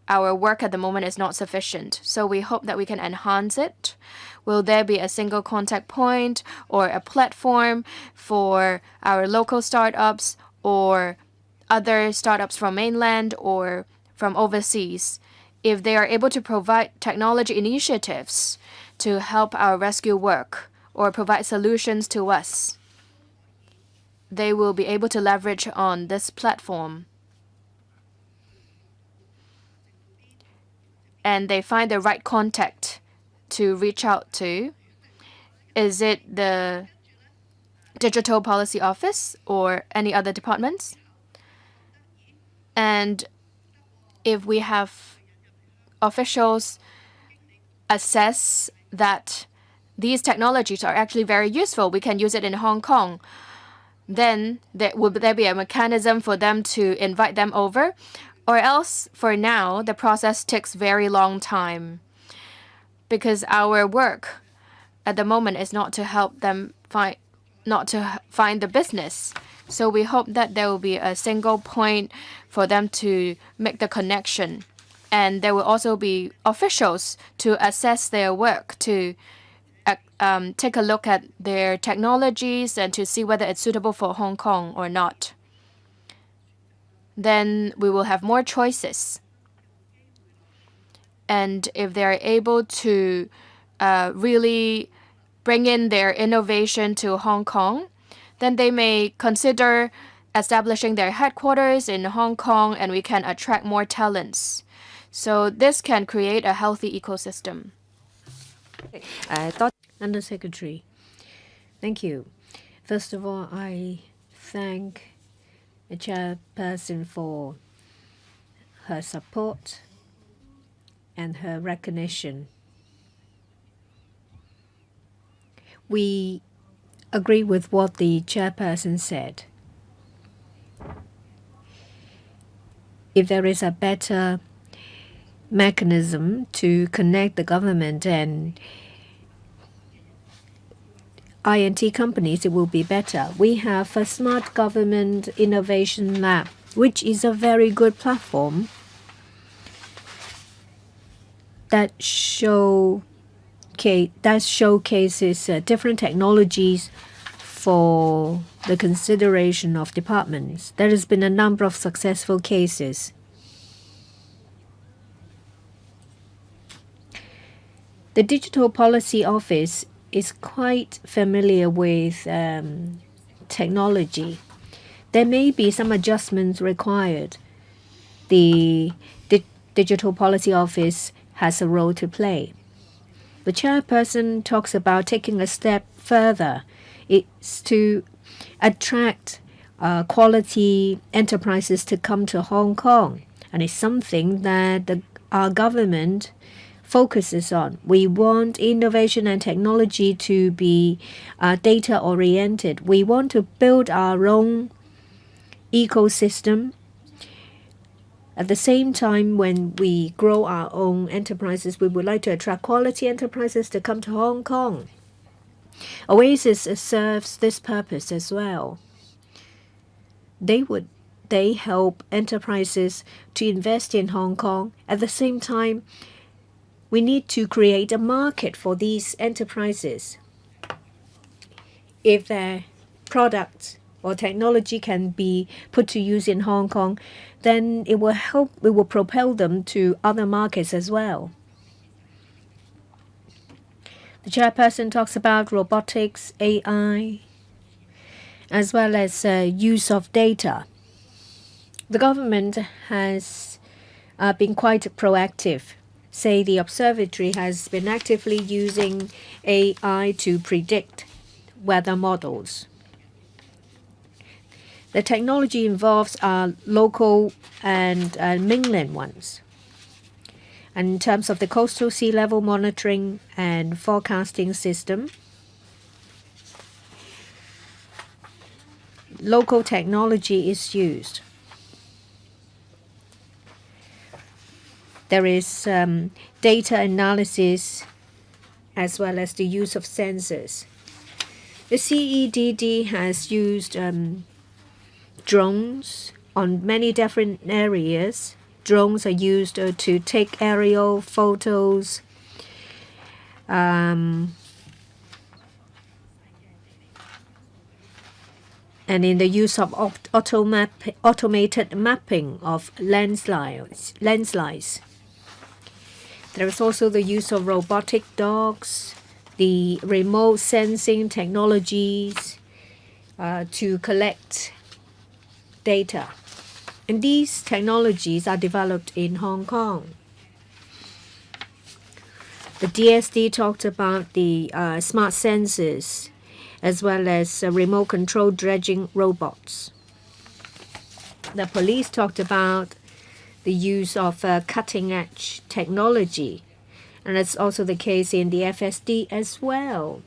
our work at the moment is not sufficient. So we hope that we can enhance it. Will there be a single contact point or a platform for our local startups or other startups from mainland or from overseas? If they are able to provide technology initiatives to help our rescue work or provide solutions to us, they will be able to leverage on this platform. And they find the right contact to reach out to. Is it the Digital Policy Office or any other departments? And if we have officials assess that these technologies are actually very useful, we can use it in Hong Kong, then would there be a mechanism for them to invite them over? Or else, for now, the process takes very long time because our work at the moment is not to help them find the business. So we hope that there will be a single point for them to make the connection. And there will also be officials to assess their work, to take a look at their technologies and to see whether it's suitable for Hong Kong or not. Then we will have more choices. And if they're able to really bring in their innovation to Hong Kong, then they may consider establishing their headquarters in Hong Kong and we can attract more talents. So this can create a healthy ecosystem. Undersecretary, thank you. First of all, I thank the chairperson for her support and her recognition. We agree with what the chairperson said. If there is a better mechanism to connect the government and INT companies, it will be better. We have a Smart Government Innovation Lab, which is a very good platform that showcases different technologies for the consideration of departments. There has been a number of successful cases. The Digital Policy Office is quite familiar with technology. There may be some adjustments required. The Digital Policy Office has a role to play. The chairperson talks about taking a step further. It's to attract quality enterprises to come to Hong Kong. And it's something that our government focuses on. We want innovation and technology to be data-oriented. We want to build our own ecosystem. At the same time, when we grow our own enterprises, we would like to attract quality enterprises to come to Hong Kong. Oasis serves this purpose as well. They help enterprises to invest in Hong Kong. At the same time, we need to create a market for these enterprises. If their product or technology can be put to use in Hong Kong, then it will propel them to other markets as well. The chairperson talks about robotics, AI, as well as use of data. The government has been quite proactive. Say the observatory has been actively using AI to predict weather models. The technology involves local and mainland ones. And in terms of the coastal sea level monitoring and forecasting system, local technology is used. There is data analysis as well as the use of sensors. The CEDD has used drones on many different areas. Drones are used to take aerial photos, and in the use of automated mapping of landslides. There is also the use of robotic dogs, the remote sensing technologies to collect data. And these technologies are developed in Hong Kong. The DSD talked about the smart sensors as well as remote control dredging robots. The police talked about the use of cutting-edge technology, and that's also the case in the FSD as well.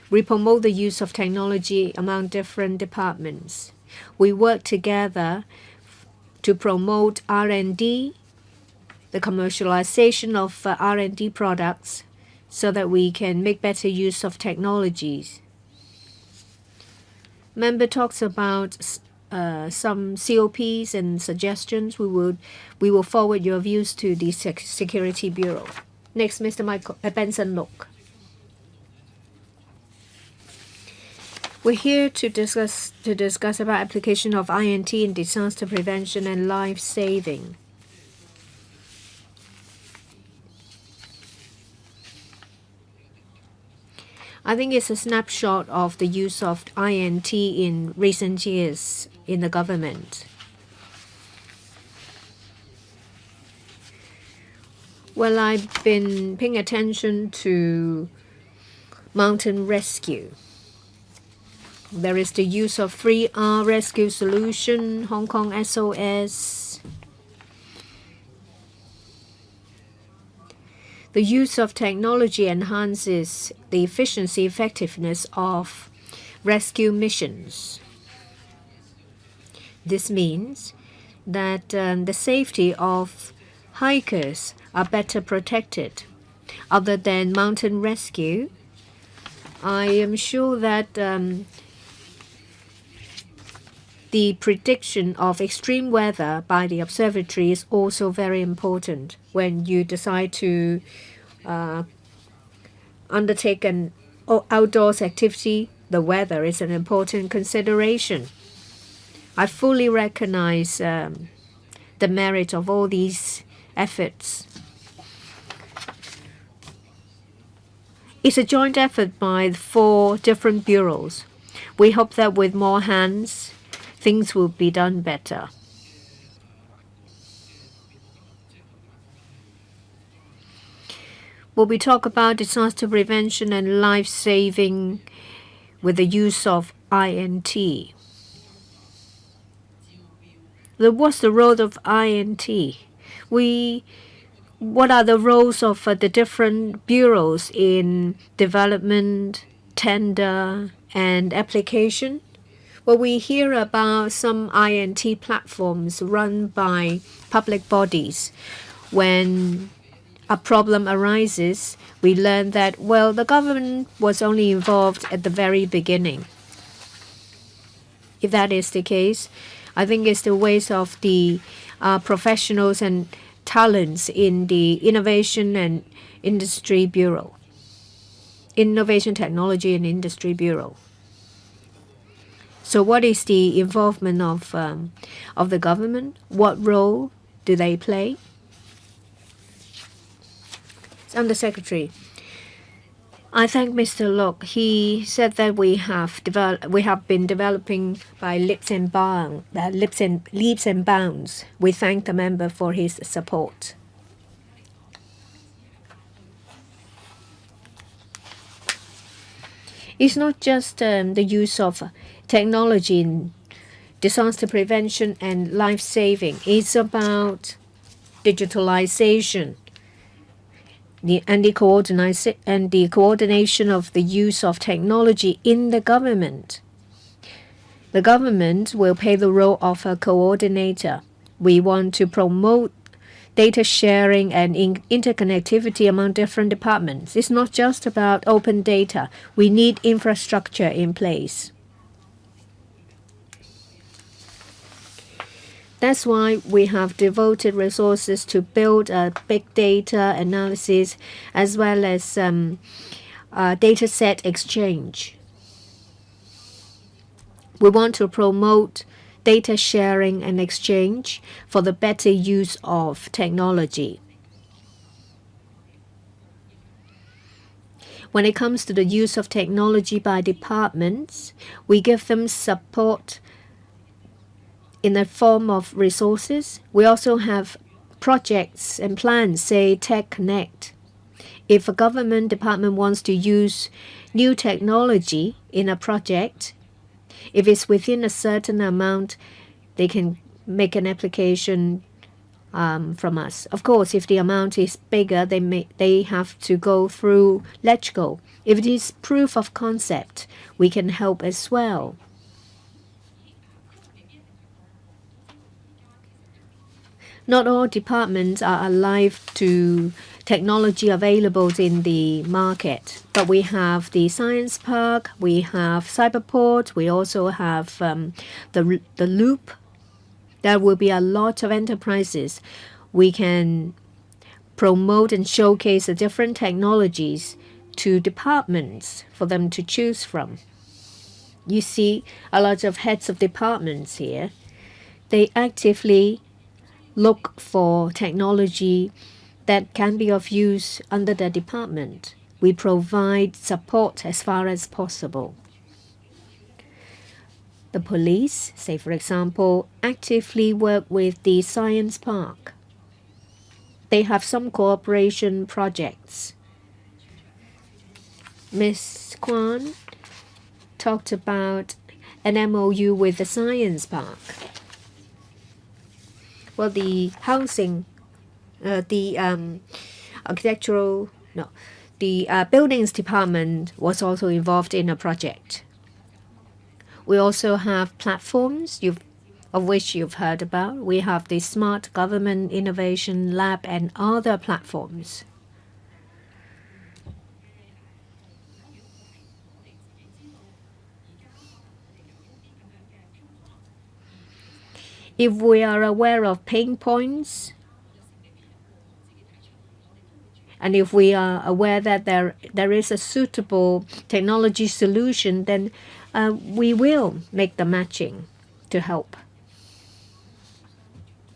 We promote the use of technology among different departments. We work together to promote R&D, the commercialization of R&D products, so that we can make better use of technologies. Member talks about some COPs and suggestions. We will forward your views to the Security Bureau. Next, Mr. Benson Look. We're here to discuss about application of INT in disaster prevention and life saving. I think it's a snapshot of the use of INT in recent years in the government. Well, I've been paying attention to mountain rescue. There is the use of 3R rescue solution, Hong Kong SOS. The use of technology enhances the efficiency, effectiveness of rescue missions. This means that the safety of hikers are better protected. Other than mountain rescue, I am sure that the prediction of extreme weather by the observatory is also very important when you decide to undertake an outdoors activity. The weather is an important consideration. I fully recognize the merit of all these efforts. It's a joint effort by 4 different bureaus. We hope that with more hands, things will be done better. Well, we talk about disaster prevention and life saving with the use of INT. What's the role of INT? What are the roles of the different bureaus in development, tender, and application? Well, we hear about some INT platforms run by public bodies. When a problem arises, we learn that, well, the government was only involved at the very beginning. If that is the case, I think it's the waste of the professionals and talents in the Innovation and Industry Bureau, Innovation, Technology and Industry Bureau. So what is the involvement of the government? What role do they play? Undersecretary, I thank Mr. Lok. He said that we have been developing by leaps and bounds. We thank the member for his support. It's not just the use of technology in disaster prevention and life saving. It's about digitalization and the coordination of the use of technology in the government. The government will play the role of a coordinator. We want to promote data sharing and interconnectivity among different departments. It's not just about open data. We need infrastructure in place. That's why we have devoted resources to build a big data analysis as well as data set exchange. We want to promote data sharing and exchange for the better use of technology. When it comes to the use of technology by departments, we give them support in the form of resources. We also have projects and plans, say Tech Connect. If a government department wants to use new technology in a project, If it's within a certain amount, they can make an application from us. Of course, if the amount is bigger, they have to go through LegGo. If it is proof of concept, we can help as well. Not all departments are alive to technology available in the market, but we have the Science Park, we have Cyberport, we also have the Loop. There will be a lot of enterprises. We can promote and showcase the different technologies to departments for them to choose from. You see a lot of heads of departments here. They actively look for technology that can be of use under their department. We provide support as far as possible. The police, say for example, actively work with the Science Park. They have some cooperation projects. Ms. Kwan talked about an MOU with the Science Park. Well, the housing, the buildings department was also involved in a project. We also have platforms of which you've heard about. We have the Smart Government Innovation Lab and other platforms. If we are aware of pain points, and if we are aware that there is a suitable technology solution, then we will make the matching to help.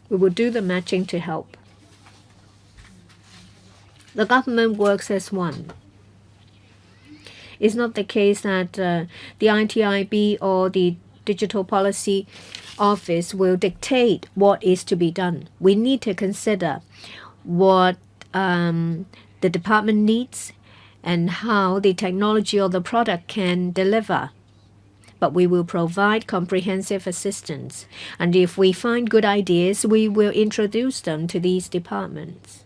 We will do the matching to help. The government works as one. It's not the case that the ITIB or the Digital Policy Office will dictate what is to be done. We need to consider what the department needs and how the technology or the product can deliver. But we will provide comprehensive assistance. And if we find good ideas, we will introduce them to these departments.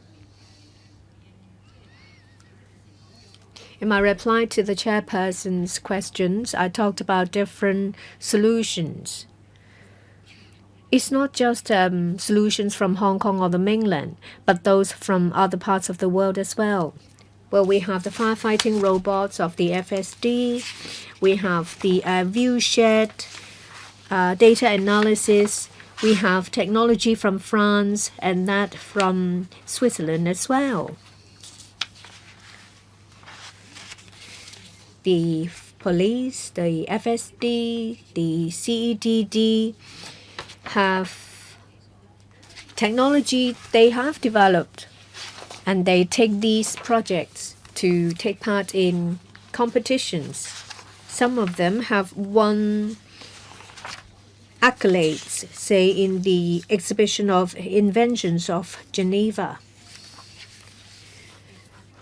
In my reply to the chairperson's questions, I talked about different solutions. It's not just solutions from Hong Kong or the mainland, but those from other parts of the world as well. Well, we have the firefighting robots of the FSD. We have the view shed, data analysis. We have technology from France and that from Switzerland as well. The police, the FSD, the CEDD have technology they have developed, and they take these projects to take part in competitions. Some of them have won accolades, say in the exhibition of inventions of Geneva.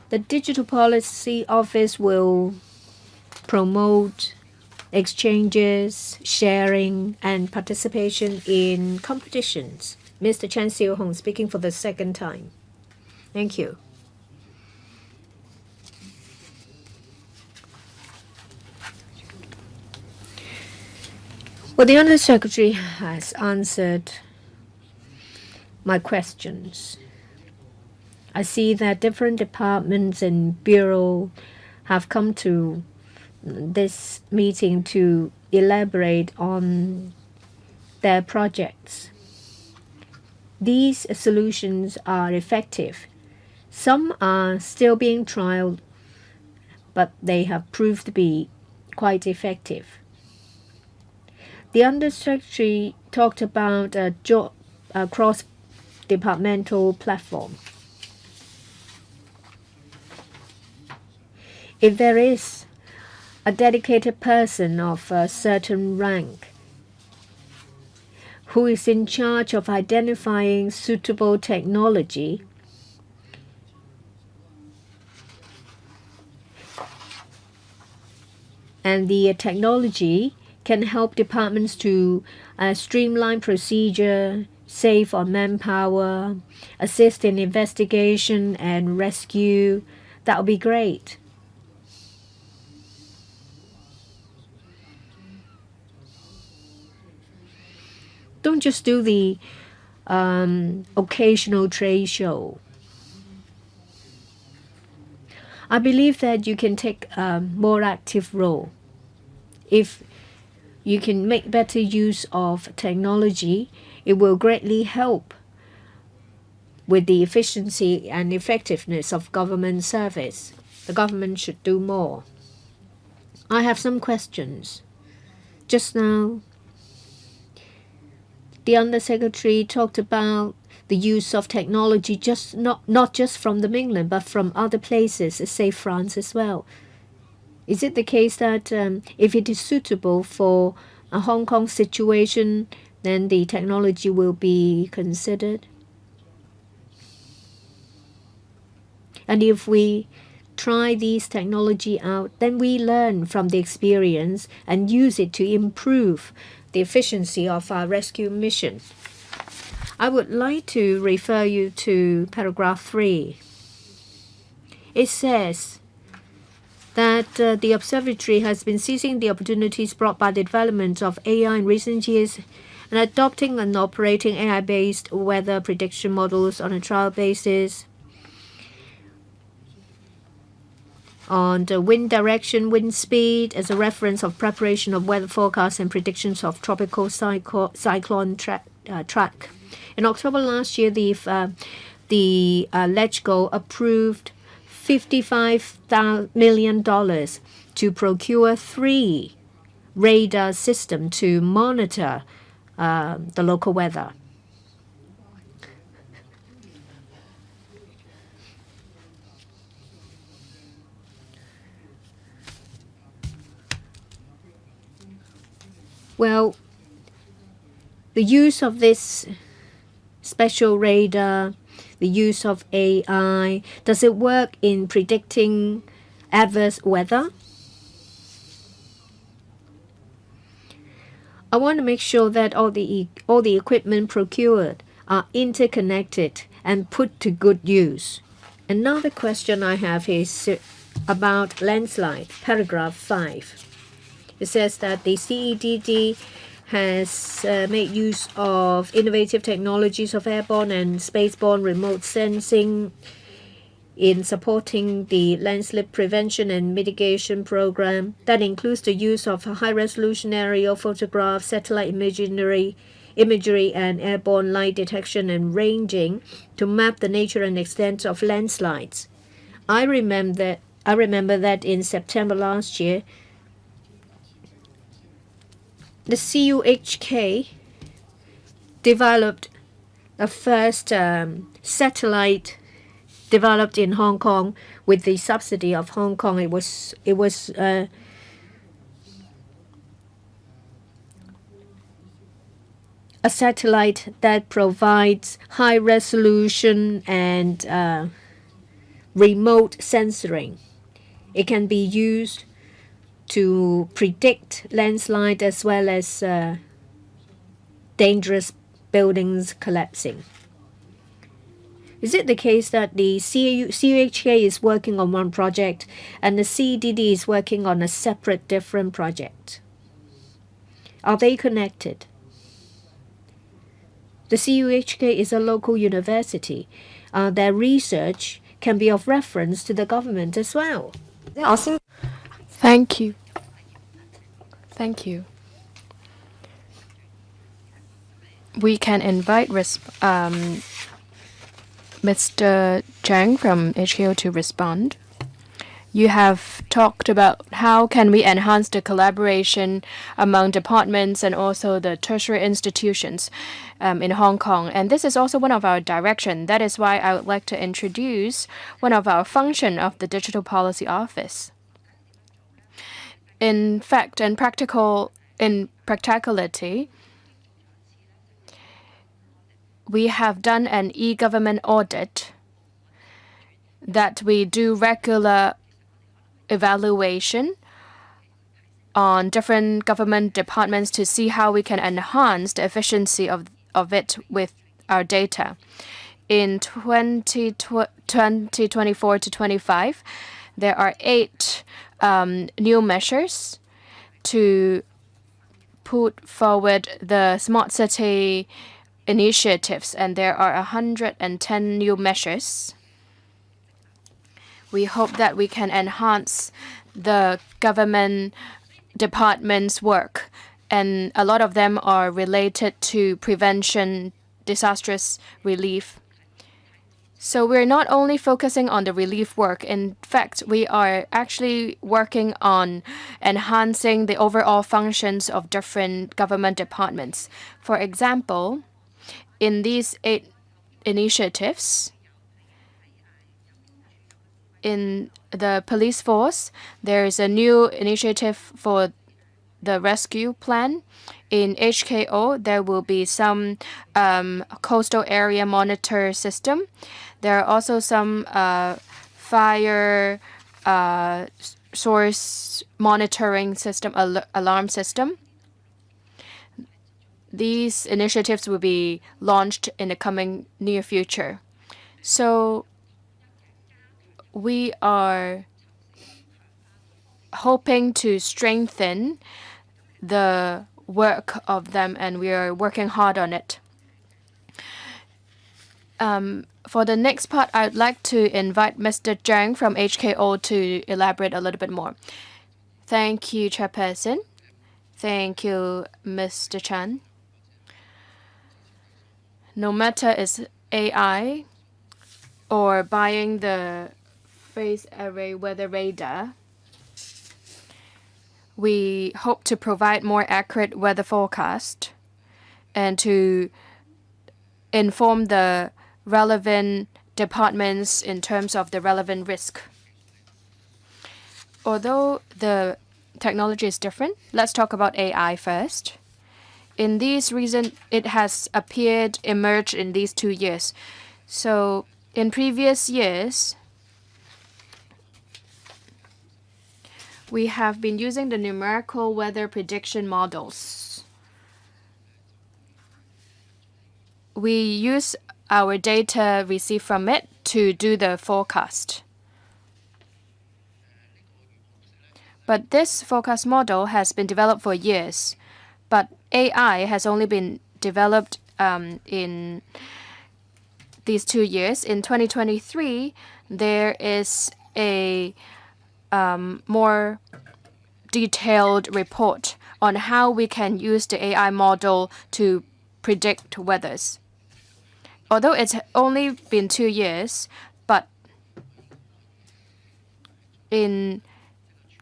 The Digital Policy Office will promote exchanges, sharing, and participation in competitions. Mr. Chan Xiu-hong speaking for the second time. Thank you. Well, the Undersecretary has answered my questions. I see that different departments and bureaus have come to this meeting to elaborate on their projects. These solutions are effective. Some are still being trialed, but they have proved to be quite effective. The Undersecretary talked about a cross-departmental platform. If there is a dedicated person of a certain rank who is in charge of identifying suitable technology, and the technology can help departments to streamline procedure, save on manpower, assist in investigation and rescue, that would be great. Don't just do the occasional trade show. I believe that you can take a more active role. If you can make better use of technology, it will greatly help with the efficiency and effectiveness of government service. The government should do more. I have some questions. Just now, the Undersecretary talked about the use of technology not just from the mainland but from other places, say France as well. Is it the case that if it is suitable for a Hong Kong situation, then the technology will be considered? And if we try these technology out, then we learn from the experience and use it to improve the efficiency of our rescue mission. I would like to refer you to paragraph 3. It says that the observatory has been seizing the opportunities brought by the development of AI in recent years and adopting and operating AI-based weather prediction models on a trial basis on the wind direction, wind speed as a reference of preparation of weather forecasts and predictions of tropical cyclone track. In October last year, the LegCo approved $55 million to procure 3 radar systems to monitor the local weather. Well, the use of this special radar, the use of AI, does it work in predicting adverse weather? I want to make sure that all the equipment procured are interconnected and put to good use. Another question I have is about landslide, paragraph 5. It says that the CEDD has made use of innovative technologies of airborne and spaceborne remote sensing in supporting the landslide prevention and mitigation program. That includes the use of high-resolution aerial photographs, satellite imagery, and airborne light detection and ranging to map the nature and extent of landslides. I remember that in September last year, the CUHK developed the first satellite developed in Hong Kong with the subsidy of Hong Kong. It was a satellite that provides high resolution and remote sensoring. It can be used to predict landslide as well as dangerous buildings collapsing. Is it the case that the CUHK is working on one project and the CEDD is working on a separate, different project? Are they connected? The CUHK is a local university. Their research can be of reference to the government as well. Thank you. Thank you. We can invite Mr. Zhang from HKO to respond. You have talked about how can we enhance the collaboration among departments and also the tertiary institutions in Hong Kong. And this is also one of our direction. That is why I would like to introduce one of our function of the Digital Policy Office. In fact, in practicality, we have done an e-government audit that we do regular evaluation on different government departments to see how we can enhance the efficiency of it with our data. In 2024 to 25, there are 8 new measures to put forward the smart city initiatives, and there are 110 new measures. We hope that we can enhance the government department's work, and a lot of them are related to prevention, disastrous relief. So we're not only focusing on the relief work. In fact, we are actually working on enhancing the overall functions of different government departments. For example, in these 8 initiatives, in the police force, there is a new initiative for the rescue plan. In HKO, there will be some coastal area monitor system. There are also some fire source monitoring system, alarm system. These initiatives will be launched in the coming near future. So we are hoping to strengthen the work of them, and we are working hard on it. For the next part, I'd like to invite Mr. Zhang from HKO to elaborate a little bit more. Thank you, Chairperson. Thank you, Mr. Chan. No matter it's AI or buying the phased array weather radar, we hope to provide more accurate weather forecast and to inform the relevant departments in terms of the relevant risk. Although the technology is different, let's talk about AI first. In these reasons, it has emerged in these 2 years. So in previous years, we have been using the numerical weather prediction models. We use our data received from it to do the forecast. But this forecast model has been developed for years. But AI has only been developed in these 2 years. In 2023, there is a more detailed report on how we can use the AI model to predict weathers. Although it's only been 2 years, but in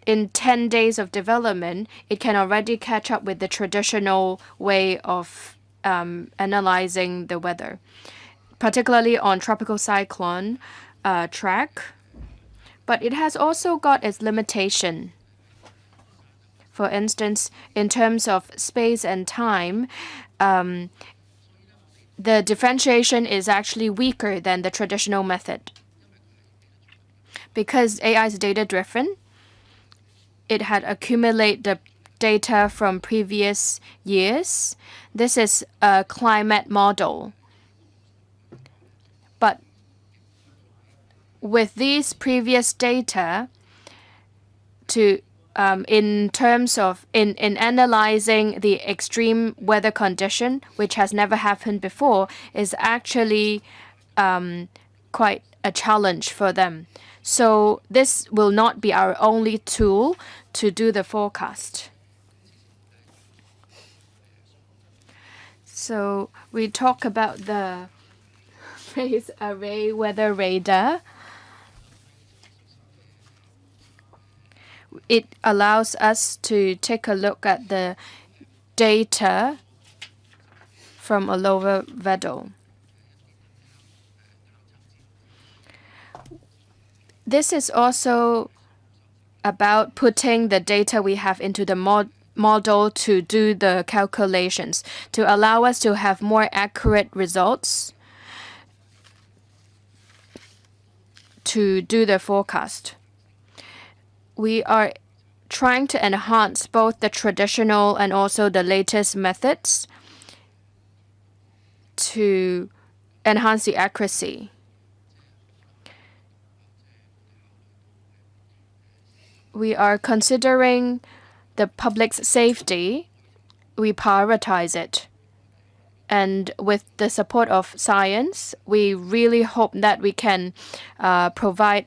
10 days of development, it can already catch up with the traditional way of analyzing the weather, particularly on tropical cyclone track. But it has also got its limitation. For instance, in terms of space and time, the differentiation is actually weaker than the traditional method. Because AI is data-driven, it had accumulated the data from previous years. This is a climate model. But with these previous data, in terms of in analyzing the extreme weather condition, which has never happened before, is actually quite a challenge for them. So this will not be our only tool to do the forecast. So we talk about the phased array weather radar. It allows us to take a look at the data from a lower level. This is also about putting the data we have into the model to do the calculations, to allow us to have more accurate results to do the forecast. We are trying to enhance both the traditional and also the latest methods to enhance the accuracy. We are considering the public's safety. We prioritize it. And with the support of science, we really hope that we can provide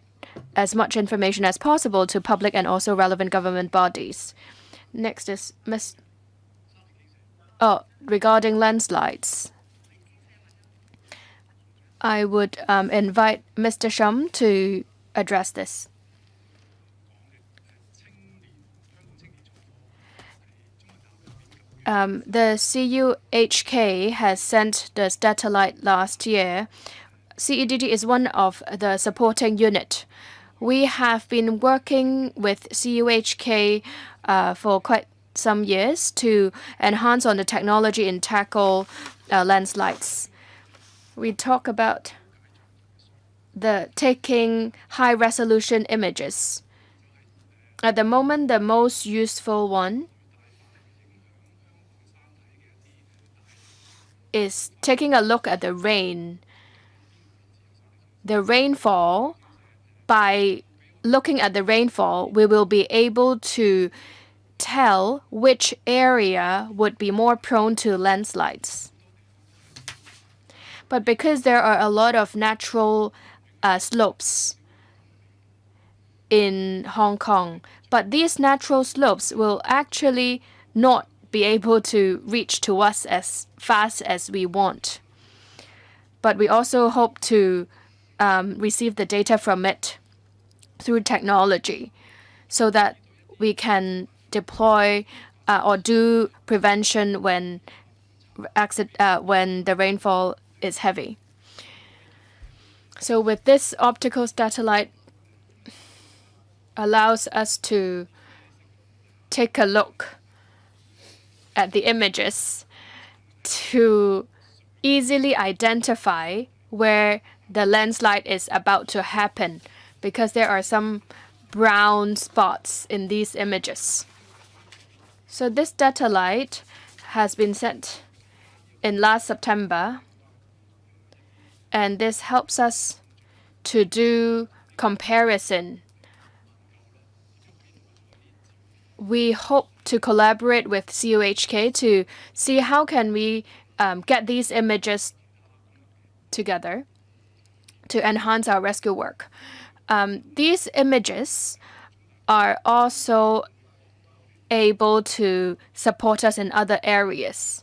as much information as possible to public and also relevant government bodies. Next is regarding landslides. I would invite Mr. Shum to address this. The CUHK has sent the satellite last year. CEDD is one of the supporting unit. We have been working with CUHK for quite some years to enhance on the technology and tackle landslides. We talk about the taking high-resolution images. At the moment, the most useful one is taking a look at the rain. The rainfall, by looking at the rainfall, we will be able to tell which area would be more prone to landslides. But because there are a lot of natural slopes in Hong Kong, but these natural slopes will actually not be able to reach to us as fast as we want. But we also hope to receive the data from it through technology so that we can deploy or do prevention when the rainfall is heavy. So with this optical satellite allows us to take a look at the images to easily identify where the landslide is about to happen, because there are some brown spots in these images. So this satellite has been sent in last September, and this helps us to do comparison. We hope to collaborate with CUHK to see how can we get these images together to enhance our rescue work. These images are also able to support us in other areas.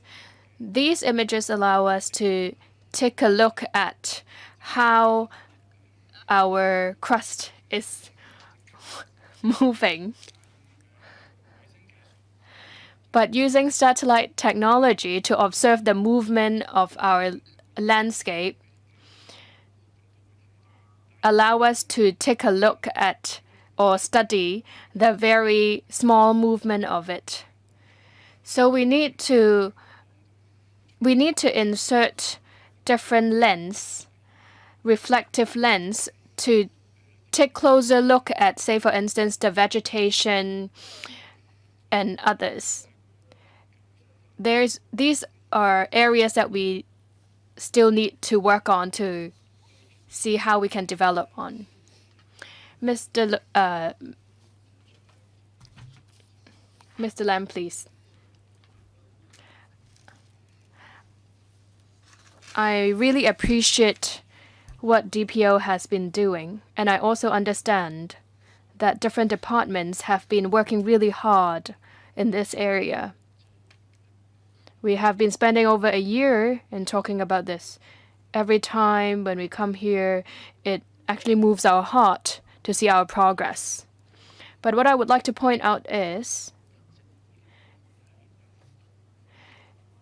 These images allow us to take a look at how our crust is moving. But using satellite technology to observe the movement of our landscape allow us to take a look at or study the very small movement of it. So we need to insert different lens, reflective lens, to take closer look at, say, for instance, the vegetation and others. These are areas that we still need to work on to see how we can develop on. Mr. Lam, please. I really appreciate what DPO has been doing, and I also understand that different departments have been working really hard in this area. We have been spending over a year in talking about this. Every time when we come here, it actually moves our heart to see our progress. But what I would like to point out is,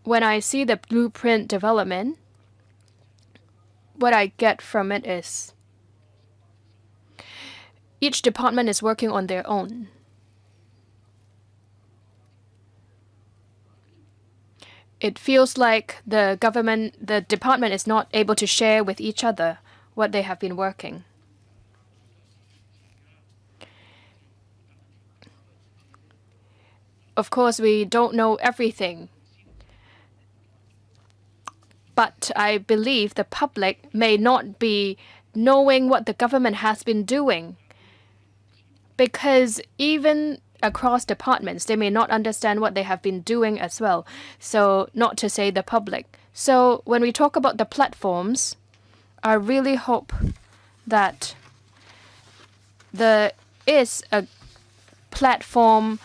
when I see the blueprint development, what I get from it is each department is working on their own. It feels like the department is not able to share with each other what they have been working. Of course, we don't know everything. But I believe the public may not be knowing what the government has been doing, because even across departments, they may not understand what they have been doing as well. So, not to say the public. So, when we talk about the platforms, I really hope that there is a platform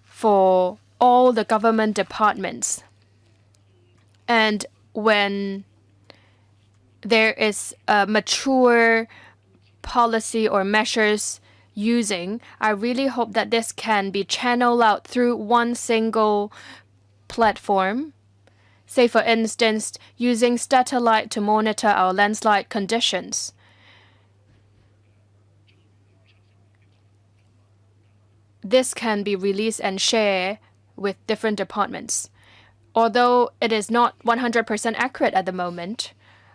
for all the government departments. And when there is a mature policy or measures using, I really hope that this can be channeled out through one single platform. Say, for instance, using satellite to monitor our landslide conditions. This can be released and shared with different departments. Although it is not 100% accurate at the moment,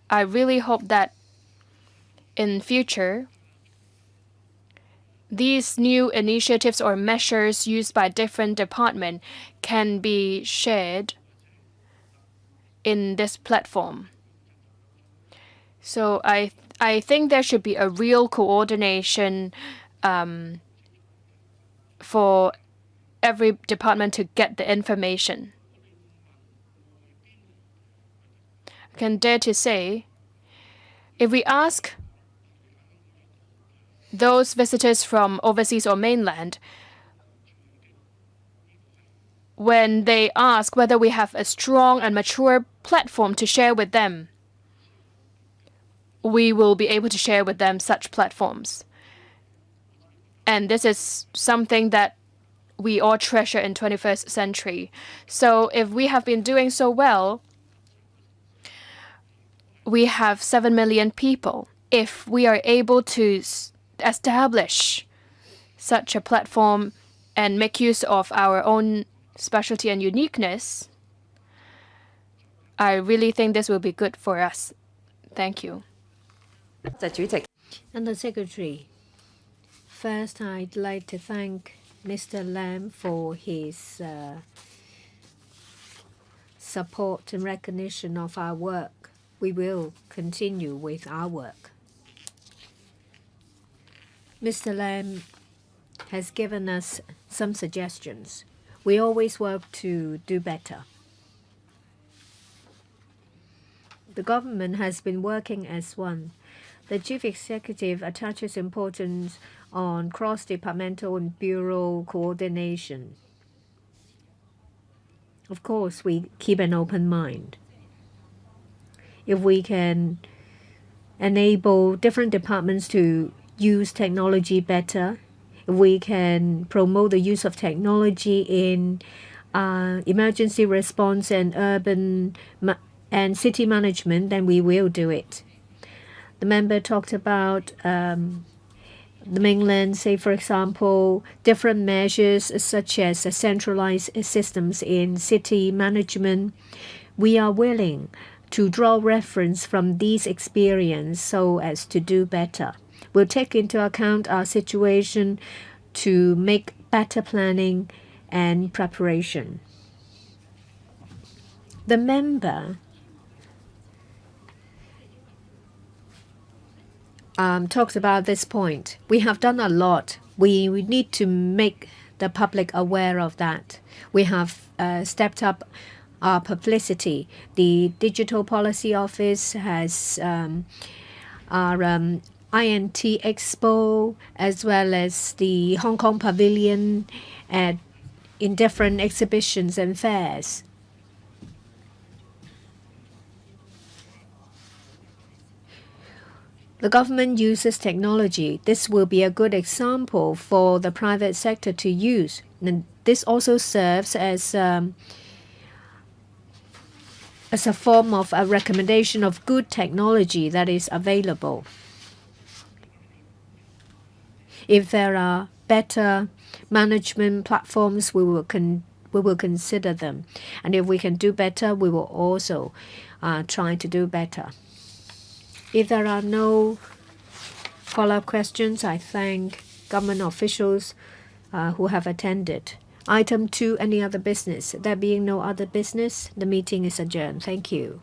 I really hope that in future, these new initiatives or measures used by different departments can be shared in this platform. So I think there should be a real coordination for every department to get the information. I can dare to say, if we ask those visitors from overseas or mainland, when they ask whether we have a strong and mature platform to share with them, we will be able to share with them such platforms. And this is something that we all treasure in 21st century. So if we have been doing so well, we have 7 million people. If we are able to establish such a platform and make use of our own specialty and uniqueness, I really think this will be good for us. Thank you. And the Secretary, first I'd like to thank Mr. Lam for his support and recognition of our work. We will continue with our work. Mr. Lam has given us some suggestions. We always work to do better. The government has been working as one. The Chief Executive attaches importance on cross-departmental and bureau coordination. Of course, we keep an open mind. If we can enable different departments to use technology better, if we can promote the use of technology in emergency response and urban and city management, then we will do it. The member talked about the mainland, say, for example, different measures such as centralized systems in city management. We are willing to draw reference from these experiences so as to do better. We'll take into account our situation to make better planning and preparation. The member talks about this point. We have done a lot. We need to make the public aware of that. We have stepped up our publicity. The Digital Policy Office has our INT Expo, as well as the Hong Kong Pavilion in different exhibitions and fairs. The government uses technology. This will be a good example for the private sector to use. And this also serves as a form of a recommendation of good technology that is available. If there are better management platforms, we will consider them. And if we can do better, we will also try to do better. If there are no follow-up questions, I thank government officials who have attended. Item 2, any other business? There being no other business, the meeting is adjourned. Thank you.